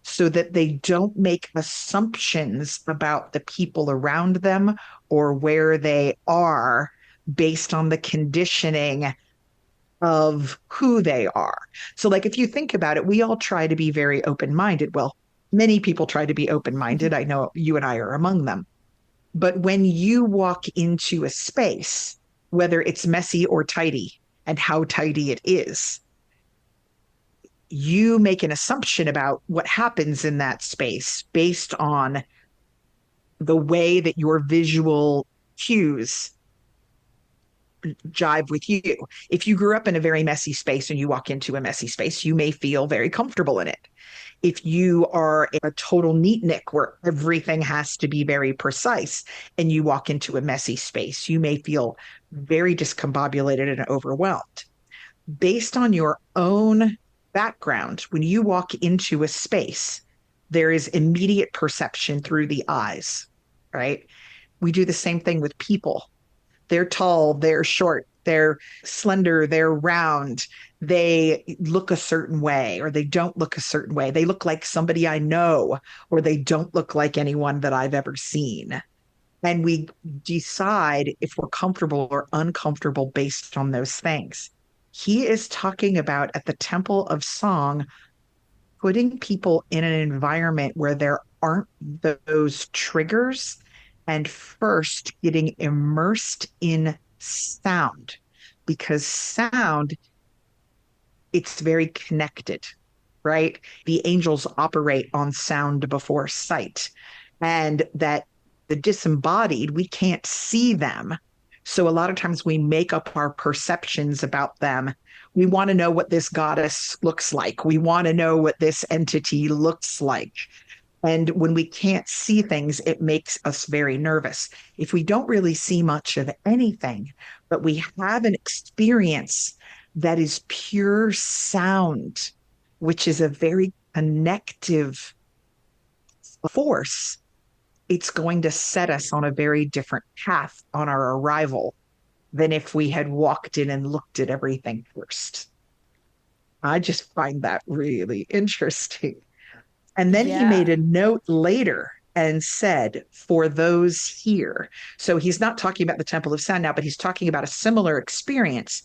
so that they don't make assumptions about the people around them or where they are based on the conditioning of who they are. So, like, if you think about it, we all try to be very open minded. Well, many people try to be open minded. I know you and I are among them. But when you walk into a space, whether it's messy or tidy, and how tidy it is, you make an assumption about what happens in that space based on the way that your visual cues jive with you. If you grew up in a very messy space and you walk into a messy space, you may feel very comfortable in it. If you are a total neatnik where everything has to be very precise and you walk into a messy space, you may feel very discombobulated and overwhelmed. Based on your own background, when you walk into a space, there is immediate perception through the eyes, right? We do the same thing with people. They're tall, they're short, they're slender, they're round, they look a certain way, or they don't look a certain way. They look like somebody I know, or they don't look like anyone that I've ever seen. And we decide if we're comfortable or uncomfortable based on those things. He is talking about at the Temple of Song, putting people in an environment where there aren't those triggers and first getting immersed in sound, because sound, it's very connected, right? The angels operate on sound before sight, and that the disembodied, we can't see them. So a lot of times we make up our perceptions about them. We want to know what this goddess looks like. We want to know what this entity looks like. And when we can't see things, it makes us very nervous. If we don't really see much of anything, but we have an experience that is pure sound, which is a very connective force, it's going to set us on a very different path on our arrival than if we had walked in and looked at everything first. I just find that really interesting. And then he made Yeah. a note later and said, for those here. So he's not talking about the Temple of Sound now, but he's talking about a similar experience.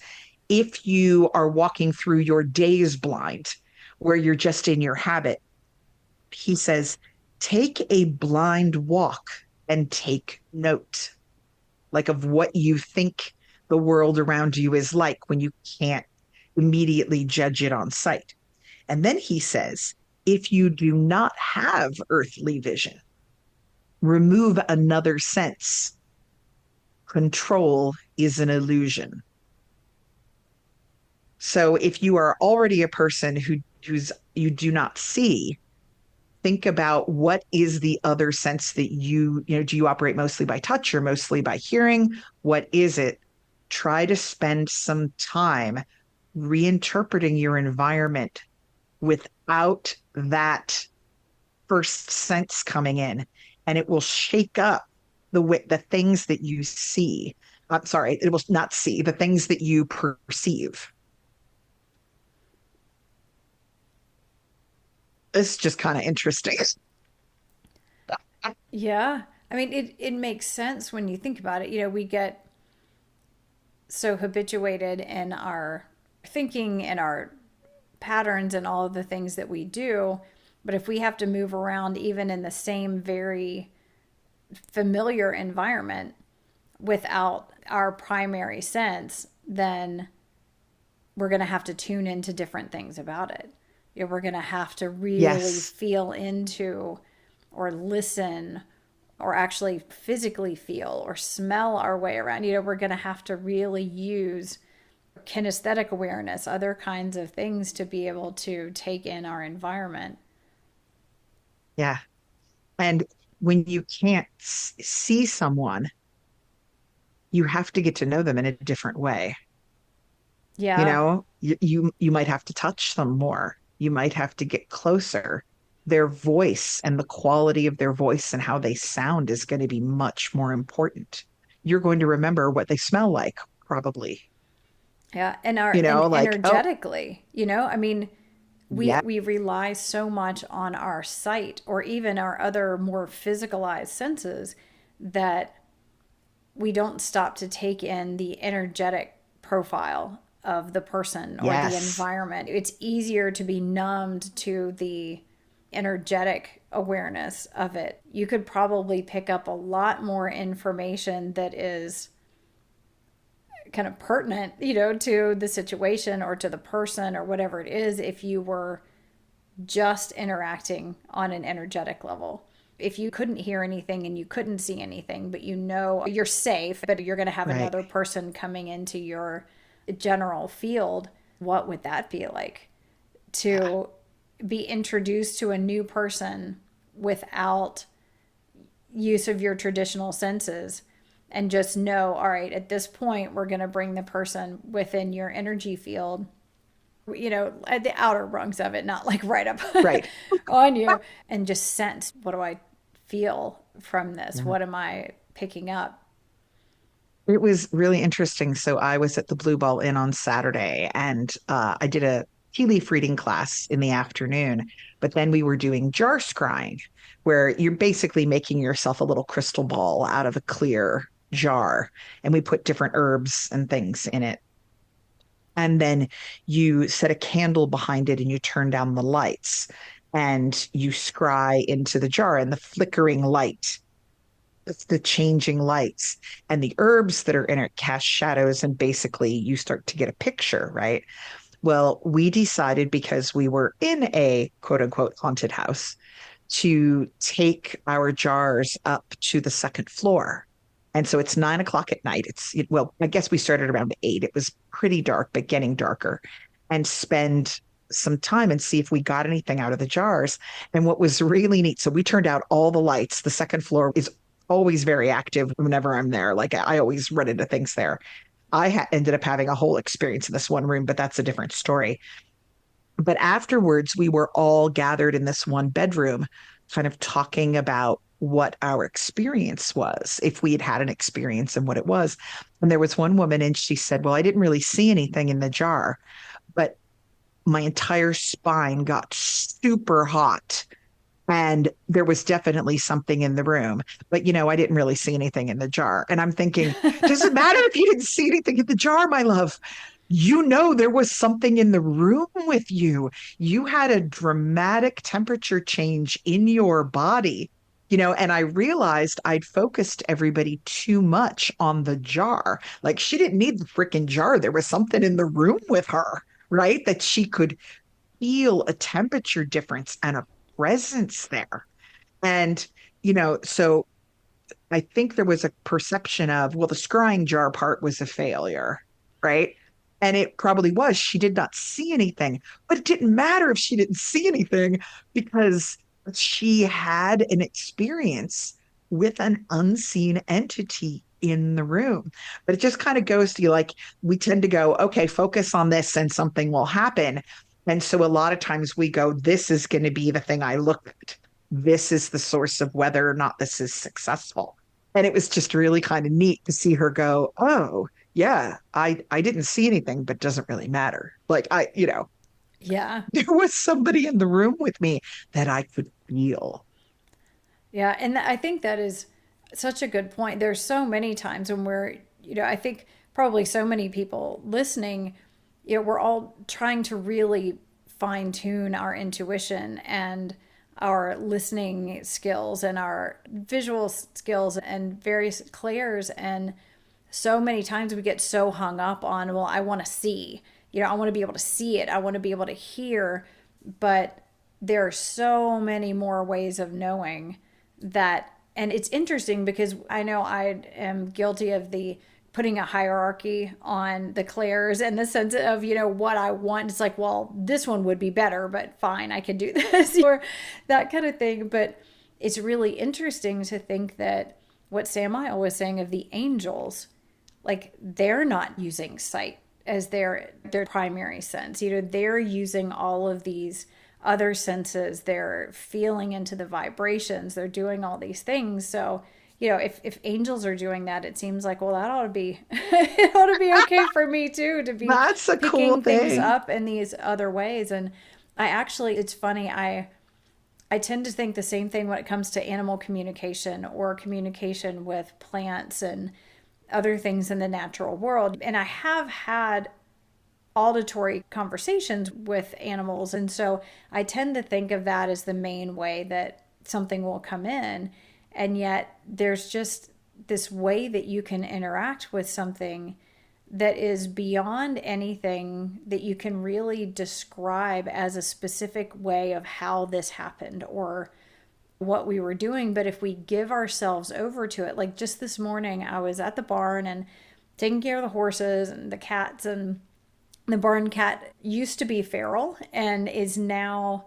If you are walking through your days blind, where you're just in your habit, he says, take a blind walk and take note, like of what you think the world around you is like when you can't immediately judge it on sight. And then he says, if you do not have earthly vision, remove another sense. Control is an illusion. So if you are already a person who's you do not see, think about what is the other sense that do you operate mostly by touch or mostly by hearing? What is it? Try to spend some time reinterpreting your environment without that first sense coming in, and it will shake up the things that you see. I'm sorry, it will not see the things that you perceive. It's just kind of interesting. Yeah. I mean, it makes sense when you think about it. We get so habituated in our thinking and our patterns and all of the things that we do. But if we have to move around even in the same very familiar environment without our primary sense, then we're going to have to tune into different things about it. We're going to have to really Yes. feel into or listen or actually physically feel or smell our way around. We're going to have to really use kinesthetic awareness, other kinds of things to be able to take in our environment. Yeah. And when you can't see someone, you have to get to know them in a different way. Yeah. You might have to touch them more. You might have to get closer. Their voice and the quality of their voice and how they sound is going to be much more important. You're going to remember what they smell like, probably. Yeah. And Like, oh, energetically, I mean, yeah, we rely so much on our sight or even our other more physicalized senses that we don't stop to take in the energetic profile of the person or the yes, environment. It's easier to be numbed to the energetic awareness of it. You could probably pick up a lot more information that is kind of pertinent, to the situation or to the person or whatever it is if you were just interacting on an energetic level. If you couldn't hear anything and you couldn't see anything, but you're safe, but you're going to have right. another person coming into your general field, what would that be like Yeah, to be introduced to a new person without use of your traditional senses and just know, all right, at this point, we're going to bring the person within your energy field, at the outer rungs of it, not like right up right. on you, and just sense, what do I feel from this? Yeah. What am I picking up? It was really interesting. So I was at the Blue Ball Inn on Saturday, and I did a tea leaf reading class in the afternoon. But then we were doing jar scrying, where you're basically making yourself a little crystal ball out of a clear jar, and we put different herbs and things in it. And then you set a candle behind it and you turn down the lights and you scry into the jar, and the flickering light It's the changing lights, and the herbs that are in it cast shadows, and basically you start to get a picture, right? Well, we decided, because we were in a quote unquote haunted house, to take our jars up to the second floor. And so it's 9 o'clock at night. Well, I guess we started around 8. It was pretty dark, but getting darker, and spend some time and see if we got anything out of the jars. And what was really neat, so we turned out all the lights. The second floor is always very active whenever I'm there. Like I always run into things there. Ended up having a whole experience in this one room, but that's a different story. But afterwards, we were all gathered in this one bedroom, kind of talking about what our experience was, if we had had an experience and what it was. And there was one woman, and she said, well, I didn't really see anything in the jar, but my entire spine got super hot. And there was definitely something in the room. But, I didn't really see anything in the jar. And I'm thinking, does it matter if you didn't see anything in the jar, my love? There was something in the room with you. You had a dramatic temperature change in your body, and I realized I'd focused everybody too much on the jar. Like she didn't need the freaking jar. There was something in the room with her, right? That she could feel a temperature difference and a presence there. And, so I think there was a perception of, well, the scrying jar part was a failure, right? And it probably was. She did not see anything, but it didn't matter if she didn't see anything because she had an experience with an unseen entity in the room. But it just kind of goes to you like, we tend to go, okay, focus on this and something will happen. And so a lot of times we go, this is going to be the thing I look at. This is the source of whether or not this is successful. And it was just really kind of neat to see her go, oh, yeah, I didn't see anything, but it doesn't really matter. Like Yeah. there was somebody in the room with me that I could feel. Yeah. And I think that is such a good point. There's so many times when I think probably so many people listening, we're all trying to really fine tune our intuition and our listening skills and our visual skills and various clairs. And so many times we get so hung up on, well, I want to see, I want to be able to see it. I want to be able to hear. But there are so many more ways of knowing that. And it's interesting because I know I am guilty of the putting a hierarchy on the clairs and the sense of, what I want. It's like, well, this one would be better, but fine, I can do this or that kind of thing. But it's really interesting to think that what Samael was saying of the angels, like they're not using sight as their primary sense. They're using all of these other senses. They're feeling into the vibrations. They're doing all these things. So, if angels are doing that, it seems like, well, that ought to be it ought to be okay for me too to be That's a cool picking things thing. up in these other ways. And it's funny, I tend to think the same thing when it comes to animal communication or communication with plants and other things in the natural world. And I have had auditory conversations with animals. And so I tend to think of that as the main way that something will come in. And yet there's just this way that you can interact with something that is beyond anything that you can really describe as a specific way of how this happened or what we were doing. But if we give ourselves over to it, like just this morning, I was at the barn and taking care of the horses and the cats, and the barn cat used to be feral and is now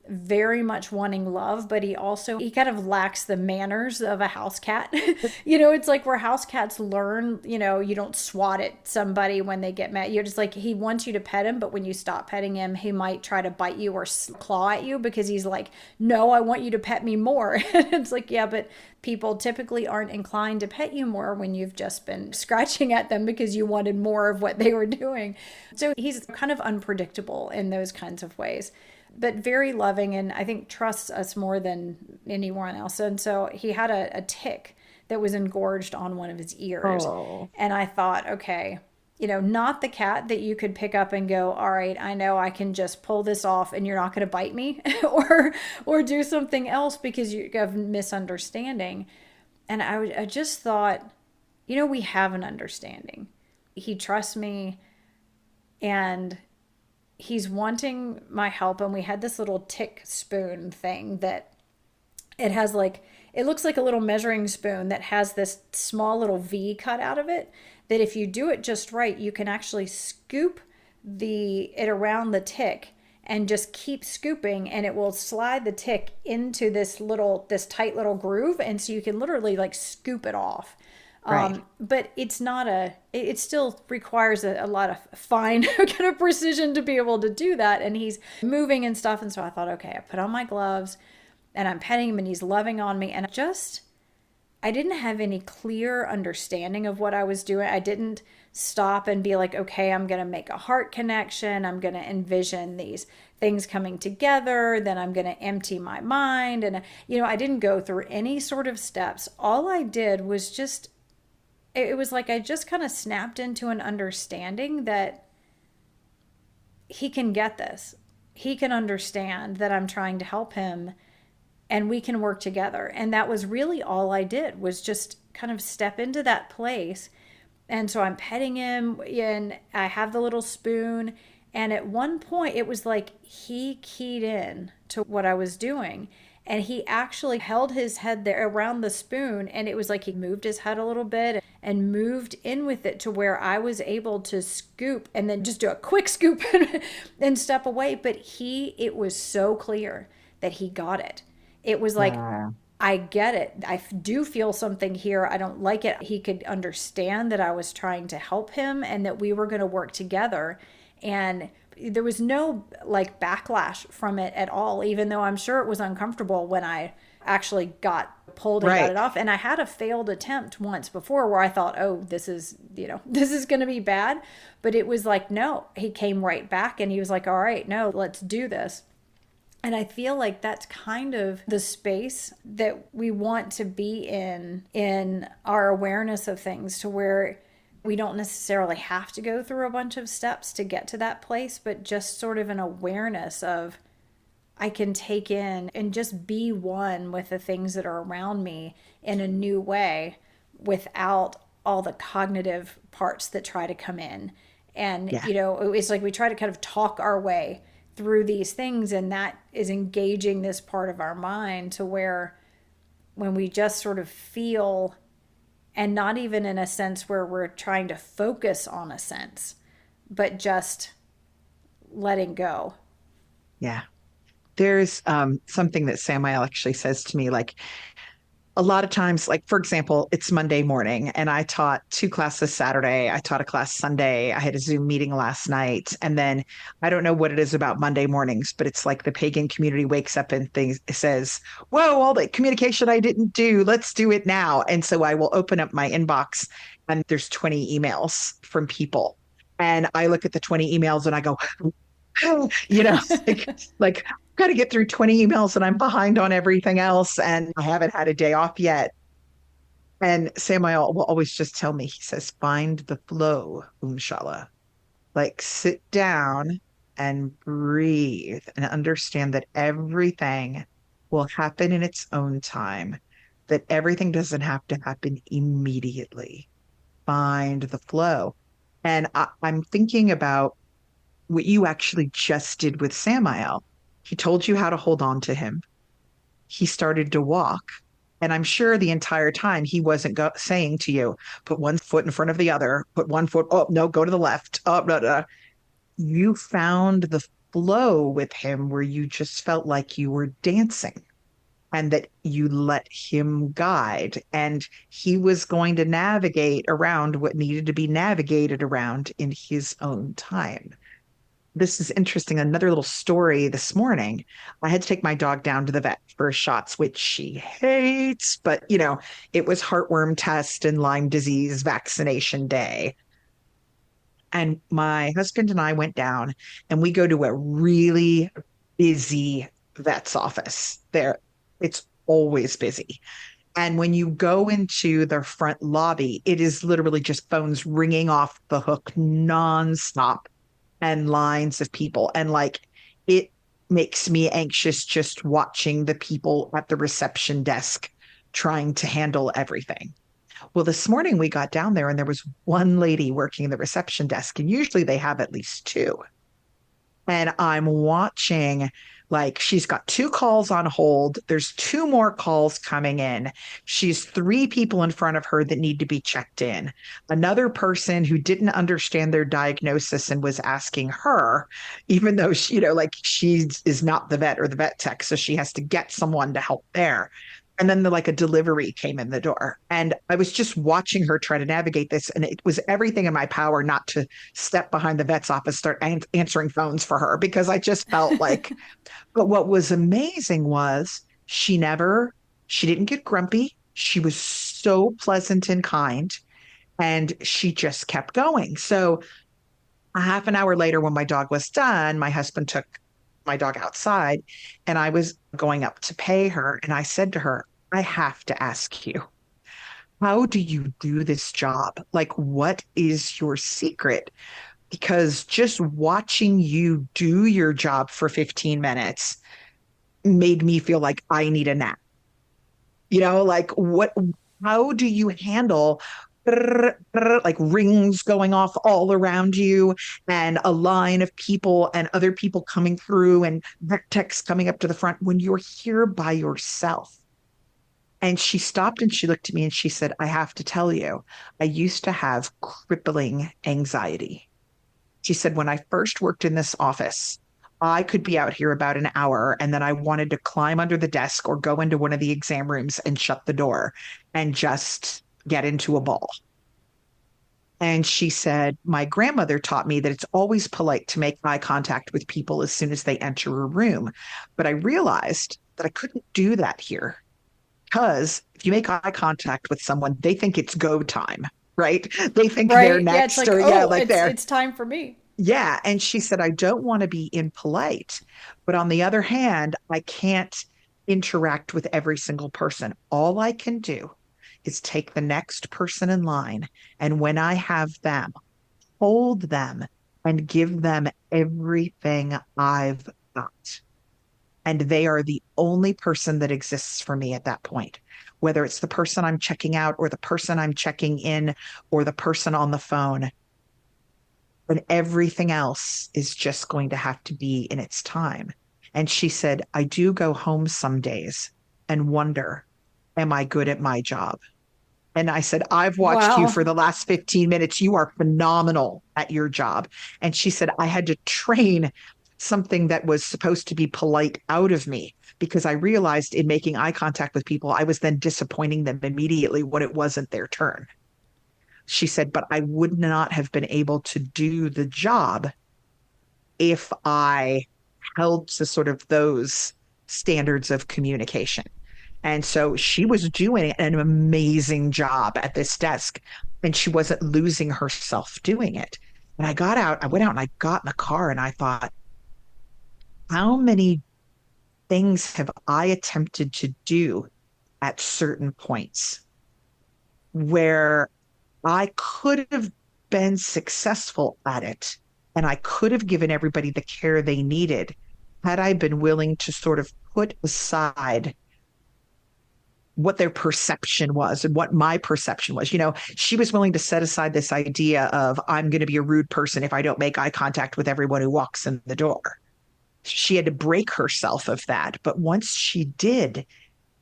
very much wanting love, but he kind of lacks the manners of a house cat. It's like where house cats learn, you don't swat at somebody when they get mad. You're just like, he wants you to pet him, but when you stop petting him, he might try to bite you or claw at you because he's like, no, I want you to pet me more. It's like, yeah, but people typically aren't inclined to pet you more when you've just been scratching at them because you wanted more of what they were doing. So he's kind of unpredictable in those kinds of ways, but very loving, and I think trusts us more than anyone else. And so he had a tick that was engorged on one of his ears. Oh, And I thought, okay, not the cat that you could pick up and go, all right, I know I can just pull this off and you're not going to bite me or do something else because you have misunderstanding. And I just thought, we have an understanding. He trusts me and he's wanting my help. And we had this little tick spoon thing that it has like, it looks like a little measuring spoon that has this small little V cut out of it. That if you do it just right, you can actually scoop it around the tick and just keep scooping, and it will slide the tick into this tight little groove, and so you can literally like scoop it off. Right. But it's not it still requires a lot of fine kind of precision to be able to do that. And he's moving and stuff. And so I thought, okay, I put on my gloves and I'm petting him and he's loving on me. And I didn't have any clear understanding of what I was doing. I didn't stop and be like, okay, I'm going to make a heart connection. I'm going to envision these things coming together. Then I'm going to empty my mind. And, I didn't go through any sort of steps. All I did was it was like I just kind of snapped into an understanding that he can get this. He can understand that I'm trying to help him and we can work together. And that was really all I did, was just kind of step into that place. And so I'm petting him and I have the little spoon. And at one point, it was like he keyed in to what I was doing. And he actually held his head there around the spoon. And it was like he moved his head a little bit and moved in with it to where I was able to scoop and then just do a quick scoop and step away. But it was so clear that he got it. It was like, I get it. I do feel something here. I don't like it. He could understand that I was trying to help him and that we were going to work together. And there was no like backlash from it at all, even though I'm sure it was uncomfortable when I actually got pulled and got Right. it off. And I had a failed attempt once before where I thought, oh, this is, this is going to be bad. But it was like, no, he came right back and he was like, all right, no, let's do this. And I feel like that's kind of the space that we want to be in our awareness of things, to where we don't necessarily have to go through a bunch of steps to get to that place, but just sort of an awareness of, I can take in and just be one with the things that are around me in a new way without all the cognitive parts that try to come in. And, Yeah. it's like we try to kind of talk our way through these things, and that is engaging this part of our mind, to where when we just sort of feel, and not even in a sense where we're trying to focus on a sense, but just letting go. Yeah. There's something that Samael actually says to me, like a lot of times, like for example, it's Monday morning and I taught two classes Saturday. I taught a class Sunday. I had a Zoom meeting last night. And then I don't know what it is about Monday mornings, but it's like the pagan community wakes up and things says, whoa, all the communication I didn't do, let's do it now. And so I will open up my inbox and there's 20 emails from people. And I look at the 20 emails and I go, you know, like I've got to get through 20 emails and I'm behind on everything else and I haven't had a day off yet. And Samuel will always just tell me, he says, find the flow, Umshala. Like sit down and breathe and understand that everything will happen in its own time, that everything doesn't have to happen immediately. Find the flow. And I'm thinking about what you actually just did with Samael. He told you how to hold on to him. He started to walk. And I'm sure the entire time he wasn't saying to you, put one foot in front of the other, put one foot, oh, no, go to the left. Oh, no, no. You found the flow with him where you just felt like you were dancing and that you let him guide. And he was going to navigate around what needed to be navigated around in his own time. This is interesting. Another little story this morning. I had to take my dog down to the vet for shots, which she hates, but it was heartworm test and Lyme disease vaccination day. And my husband and I went down and we go to a really busy vet's office. There, it's always busy. And when you go into their front lobby, it is literally just phones ringing off the hook nonstop and lines of people. And like it makes me anxious just watching the people at the reception desk trying to handle everything. Well, this morning we got down there and there was one lady working the reception desk, and usually they have at least two. And I'm watching, like, she's got two calls on hold. There's two more calls coming in. She's three people in front of her that need to be checked in. Another person who didn't understand their diagnosis and was asking her, even though she, like she is not the vet or the vet tech. So she has to get someone to help there. And then like a delivery came in the door. And I was just watching her try to navigate this. And it was everything in my power not to step behind the vet's office, start answering phones for her because I just felt like, but what was amazing was she didn't get grumpy. She was so pleasant and kind, and she just kept going. So a half an hour later, when my dog was done, my husband took my dog outside and I was going up to pay her. And I said to her, I have to ask you, how do you do this job? Like, what is your secret? Because just watching you do your job for 15 minutes made me feel like I need a nap. Like how do you handle like rings going off all around you and a line of people and other people coming through and text coming up to the front when you're here by yourself? And she stopped and she looked at me and she said, I have to tell you, I used to have crippling anxiety. She said, when I first worked in this office, I could be out here about an hour and then I wanted to climb under the desk or go into one of the exam rooms and shut the door and just get into a ball. And she said, my grandmother taught me that it's always polite to make eye contact with people as soon as they enter a room. But I realized that I couldn't do that here because if you make eye contact with someone, they think it's go time, right? They think they're Right? Yeah, it's next like, or, yeah, oh, like they're, it's time for me. yeah. And she said, I don't want to be impolite, but on the other hand, I can't interact with every single person. All I can do is take the next person in line. And when I have them, hold them and give them everything I've got. And they are the only person that exists for me at that point, whether it's the person I'm checking out or the person I'm checking in or the person on the phone. And everything else is just going to have to be in its time. And she said, I do go home some days and wonder, am I good at my job? And I said, I've watched you Wow. for the last 15 minutes. You are phenomenal at your job. And she said, I had to train something that was supposed to be polite out of me because I realized in making eye contact with people, I was then disappointing them immediately when it wasn't their turn. She said, but I would not have been able to do the job if I held to sort of those standards of communication. And so she was doing an amazing job at this desk and she wasn't losing herself doing it. And I went out and I got in the car and I thought, how many things have I attempted to do at certain points where I could have been successful at it and I could have given everybody the care they needed had I been willing to sort of put aside what their perception was and what my perception was. She was willing to set aside this idea of I'm going to be a rude person if I don't make eye contact with everyone who walks in the door. She had to break herself of that. But once she did,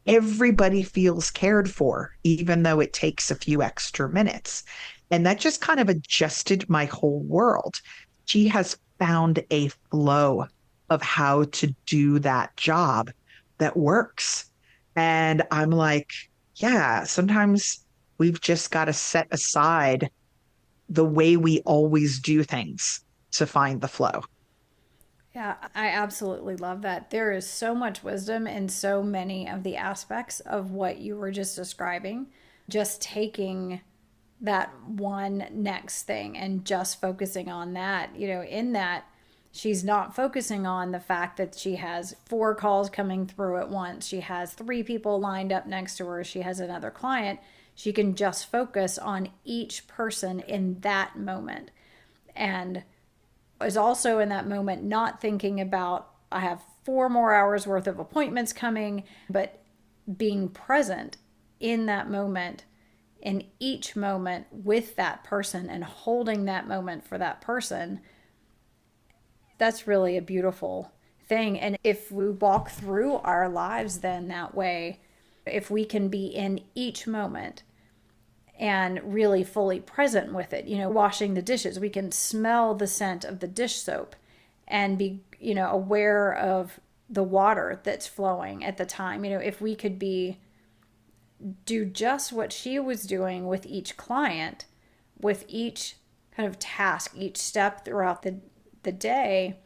everybody feels cared for, even though it takes a few extra minutes. And that just kind of adjusted my whole world. She has found a flow of how to do that job that works. And I'm like, yeah, sometimes we've just got to set aside the way we always do things to find the flow. Yeah, I absolutely love that. There is so much wisdom in so many of the aspects of what you were just describing. Just taking that one next thing and just focusing on that, in that she's not focusing on the fact that she has four calls coming through at once. She has three people lined up next to her. She has another client. She can just focus on each person in that moment. And is also in that moment not thinking about, I have 4 more hours worth of appointments coming, but being present in that moment, in each moment with that person and holding that moment for that person, that's really a beautiful thing. And if we walk through our lives then that way, if we can be in each moment and really fully present with it, washing the dishes, we can smell the scent of the dish soap and be, aware of the water that's flowing at the time. If we could do just what she was doing with each client, with each kind of task, each step throughout the day,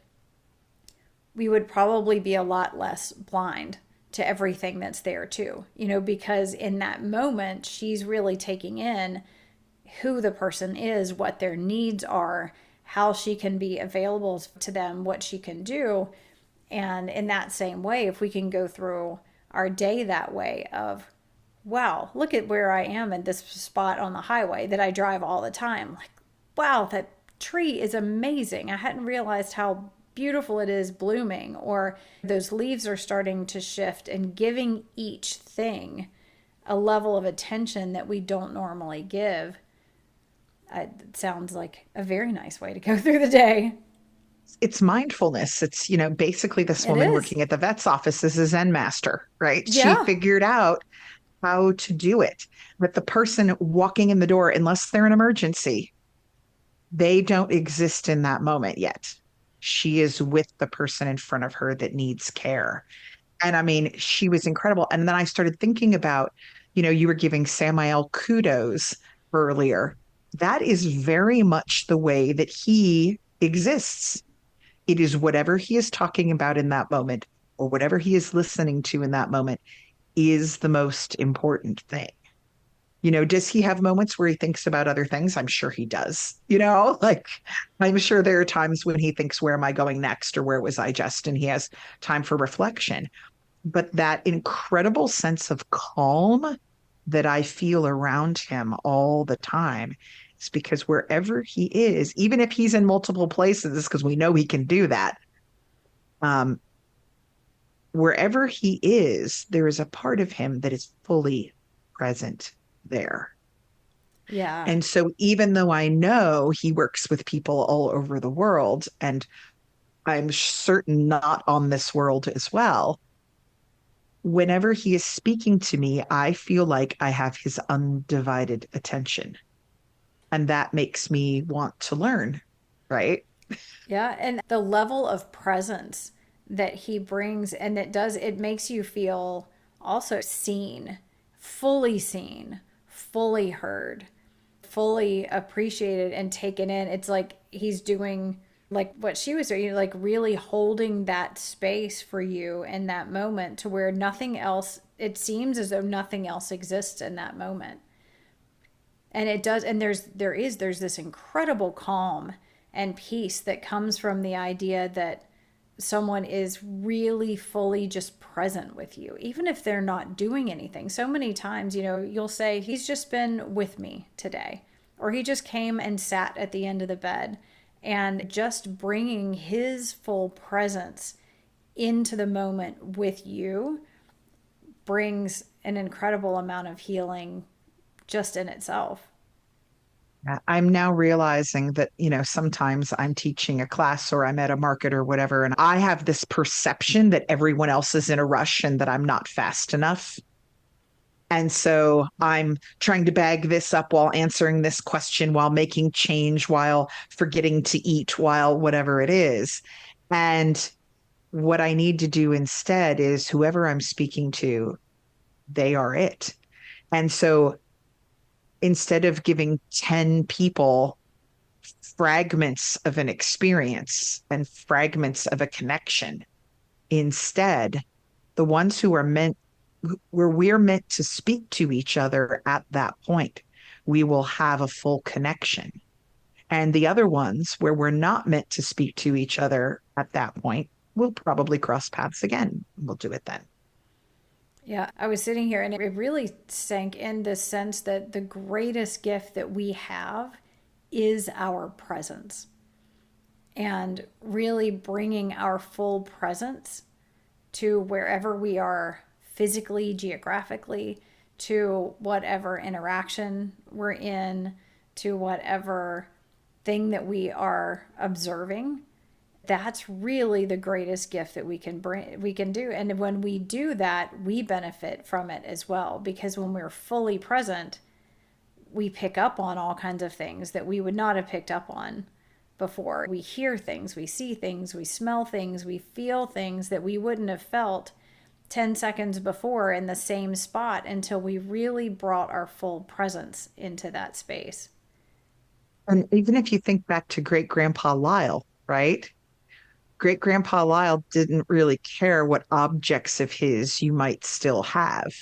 we would probably be a lot less blind to everything that's there too, because in that moment, she's really taking in who the person is, what their needs are, how she can be available to them, what she can do. And in that same way, if we can go through our day that way of, wow, look at where I am in this spot on the highway that I drive all the time. Like, wow, that tree is amazing. I hadn't realized how beautiful it is blooming, or those leaves are starting to shift, and giving each thing a level of attention that we don't normally give. It sounds like a very nice way to go through the day. It's mindfulness. It's, basically this It woman is. working at the vet's office is a Zen master, right? She Yeah. figured out how to do it. But the person walking in the door, unless they're an emergency, they don't exist in that moment yet. She is with the person in front of her that needs care. And I mean, she was incredible. And then I started thinking about, you were giving Samael kudos earlier. That is very much the way that he exists. It is whatever he is talking about in that moment, or whatever he is listening to in that moment, is the most important thing. Does he have moments where he thinks about other things? I'm sure he does. Like I'm sure there are times when he thinks, where am I going next? Or where was I just? And he has time for reflection. But that incredible sense of calm that I feel around him all the time is because wherever he is, even if he's in multiple places, because we know he can do that, um, wherever he is, there is a part of him that is fully present there. Yeah. And so, even though I know he works with people all over the world, and I'm certain not on this world as well, whenever he is speaking to me, I feel like I have his undivided attention. And that makes me want to learn, right? Yeah. And the level of presence that he brings, and it makes you feel also seen, fully heard, fully appreciated and taken in. It's like he's doing like what she was doing, like really holding that space for you in that moment, to where nothing else, it seems as though nothing else exists in that moment. And it does, and there's this incredible calm and peace that comes from the idea that someone is really fully just present with you, even if they're not doing anything. So many times, you'll say, he's just been with me today, or he just came and sat at the end of the bed. And just bringing his full presence into the moment with you brings an incredible amount of healing just in itself. I'm now realizing that, sometimes I'm teaching a class or I'm at a market or whatever, and I have this perception that everyone else is in a rush and that I'm not fast enough. And so I'm trying to bag this up while answering this question, while making change, while forgetting to eat, while whatever it is. And what I need to do instead is whoever I'm speaking to, they are it. And so instead of giving 10 people fragments of an experience and fragments of a connection, instead, the ones who are meant, where we're meant to speak to each other at that point, we will have a full connection. And the other ones where we're not meant to speak to each other at that point, we'll probably cross paths again. We'll do it then. Yeah, I was sitting here and it really sank in this sense that the greatest gift that we have is our presence, and really bringing our full presence to wherever we are physically, geographically, to whatever interaction we're in, to whatever thing that we are observing. That's really the greatest gift that we can do. And when we do that, we benefit from it as well, because when we're fully present, we pick up on all kinds of things that we would not have picked up on before. We hear things, we see things, we smell things, we feel things that we wouldn't have felt 10 seconds before in the same spot until we really brought our full presence into that space. And even if you think back to great grandpa Lyle, right? Great grandpa Lyle didn't really care what objects of his you might still have.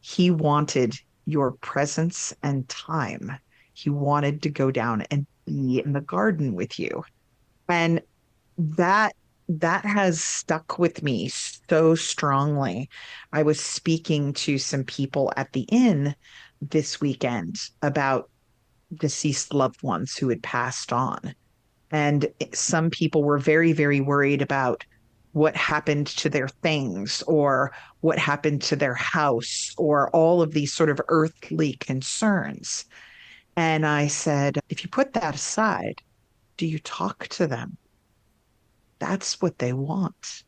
He wanted your presence and time. He wanted to go down and be in the garden with you. And that that has stuck with me so strongly. I was speaking to some people at the inn this weekend about deceased loved ones who had passed on. And some people were very, very worried about what happened to their things or what happened to their house or all of these sort of earthly concerns. And I said, if you put that aside, do you talk to them? That's what they want.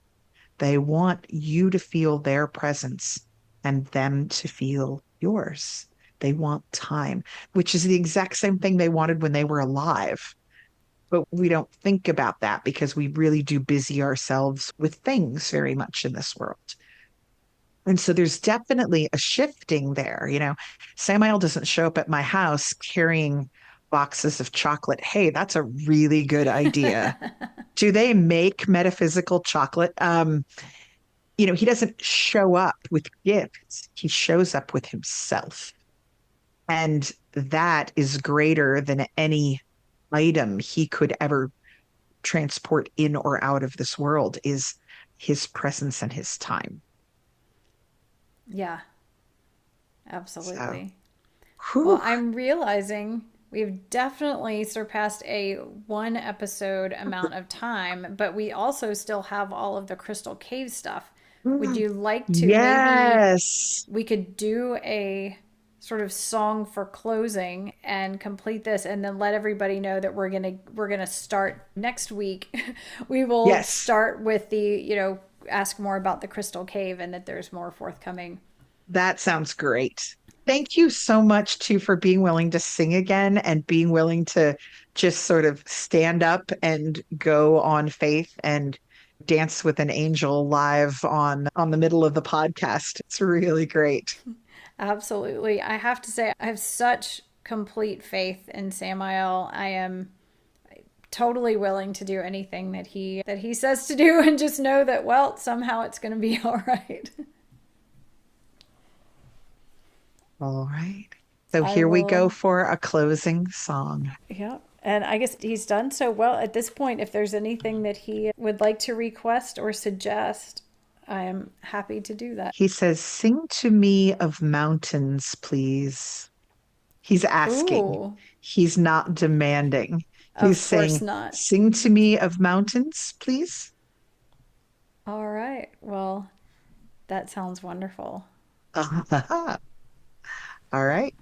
They want you to feel their presence and them to feel yours. They want time, which is the exact same thing they wanted when they were alive. But we don't think about that because we really do busy ourselves with things very much in this world. And so there's definitely a shifting there. Samael doesn't show up at my house carrying boxes of chocolate. Hey, that's a really good idea. Do they make metaphysical chocolate? He doesn't show up with gifts. He shows up with himself. And that is greater than any item he could ever transport in or out of this world is his presence and his time. Yeah, So, absolutely. Well, whew, I'm realizing we've definitely surpassed a one episode amount of time, but we also still have all of the Crystal Cave stuff. Would you like to maybe yes, we could do a sort of song for closing and complete this and then let everybody know that we're going to start next week. We will yes, start with ask more about the Crystal Cave and that there's more forthcoming. that sounds great. Thank you so much too for being willing to sing again and being willing to just sort of stand up and go on faith and dance with an angel live on the middle of the podcast. It's really great. Absolutely. I have to say, I have such complete faith in Samael. I am totally willing to do anything that he says to do and just know that, well, somehow it's going to be all right. All right. So I here we go will. for a closing song. Yeah. And I guess he's done so well at this point. If there's anything that he would like to request or suggest, I am happy to do that. He says, sing to me of mountains, please. He's asking. Ooh, He's not demanding. He's of course saying, not. sing to me of mountains, please. All right. Well, that sounds wonderful. All right.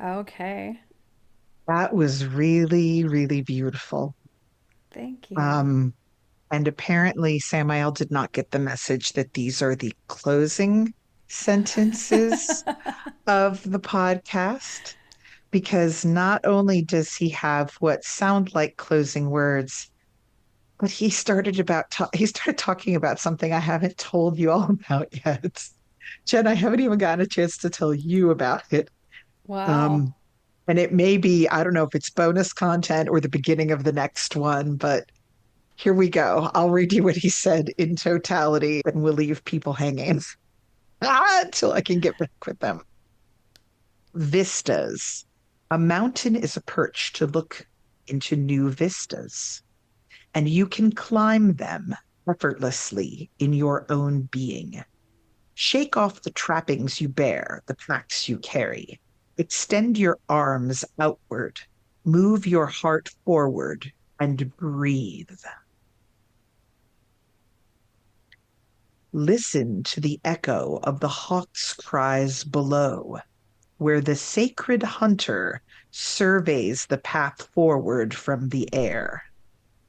Okay. That was really, really beautiful. Thank you. Um, and apparently Samael did not get the message that these are the closing sentences of the podcast, because not only does he have what sound like closing words, but he started talking about something I haven't told you all about yet. Jen, I haven't even gotten a chance to tell you about it. Wow. Um, and it may be, I don't know if it's bonus content or the beginning of the next one, but here we go. I'll read you what he said in totality, and we'll leave people hanging until I can get back with them. Vistas. A mountain is a perch to look into new vistas, and you can climb them effortlessly in your own being. Shake off the trappings you bear, the packs you carry. Extend your arms outward. Move your heart forward and breathe. Listen to the echo of the hawk's cries below, where the sacred hunter surveys the path forward from the air.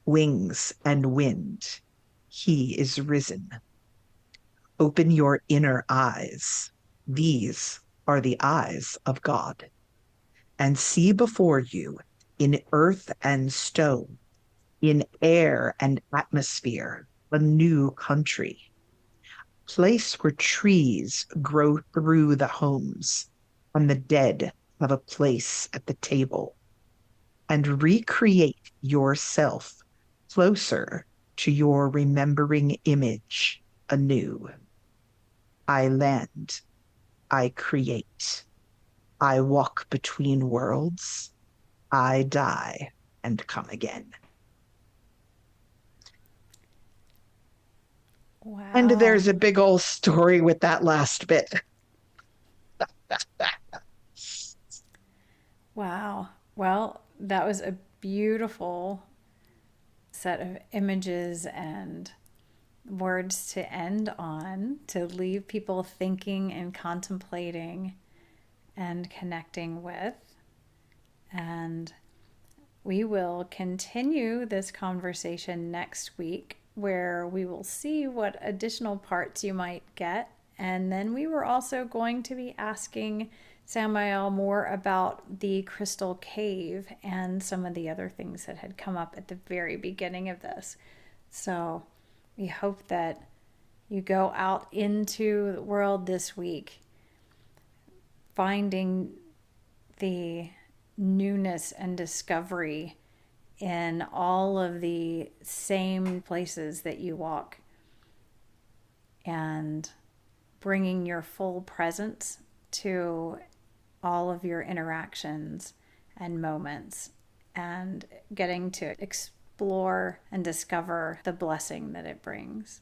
Wings and wind, he is risen. Open your inner eyes. These are the eyes of God. And see before you, in earth and stone, in air and atmosphere, a new country. Place where trees grow through the homes, and the dead have a place at the table, and recreate yourself closer to your remembering image anew. I land, I create, I walk between worlds, I die and come again. And Wow. there's a big old story with that last bit. Wow. Well, that was a beautiful set of images and words to end on, to leave people thinking and contemplating and connecting with. And we will continue this conversation next week where we will see what additional parts you might get. And then we were also going to be asking Samael more about the crystal cave and some of the other things that had come up at the very beginning of this. So we hope that you go out into the world this week finding the newness and discovery in all of the same places that you walk, and bringing your full presence to all of your interactions and moments, and getting to explore and discover the blessing that it brings.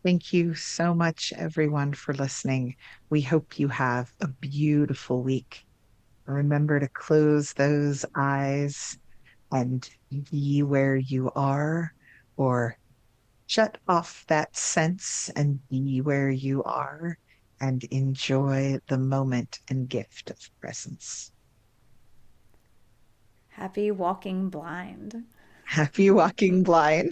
Thank you so much, everyone, for listening. We hope you have a beautiful week. Remember to close those eyes and be where you are, or shut off that sense and be where you are, and enjoy the moment and gift of presence. Happy walking blind. Happy walking blind.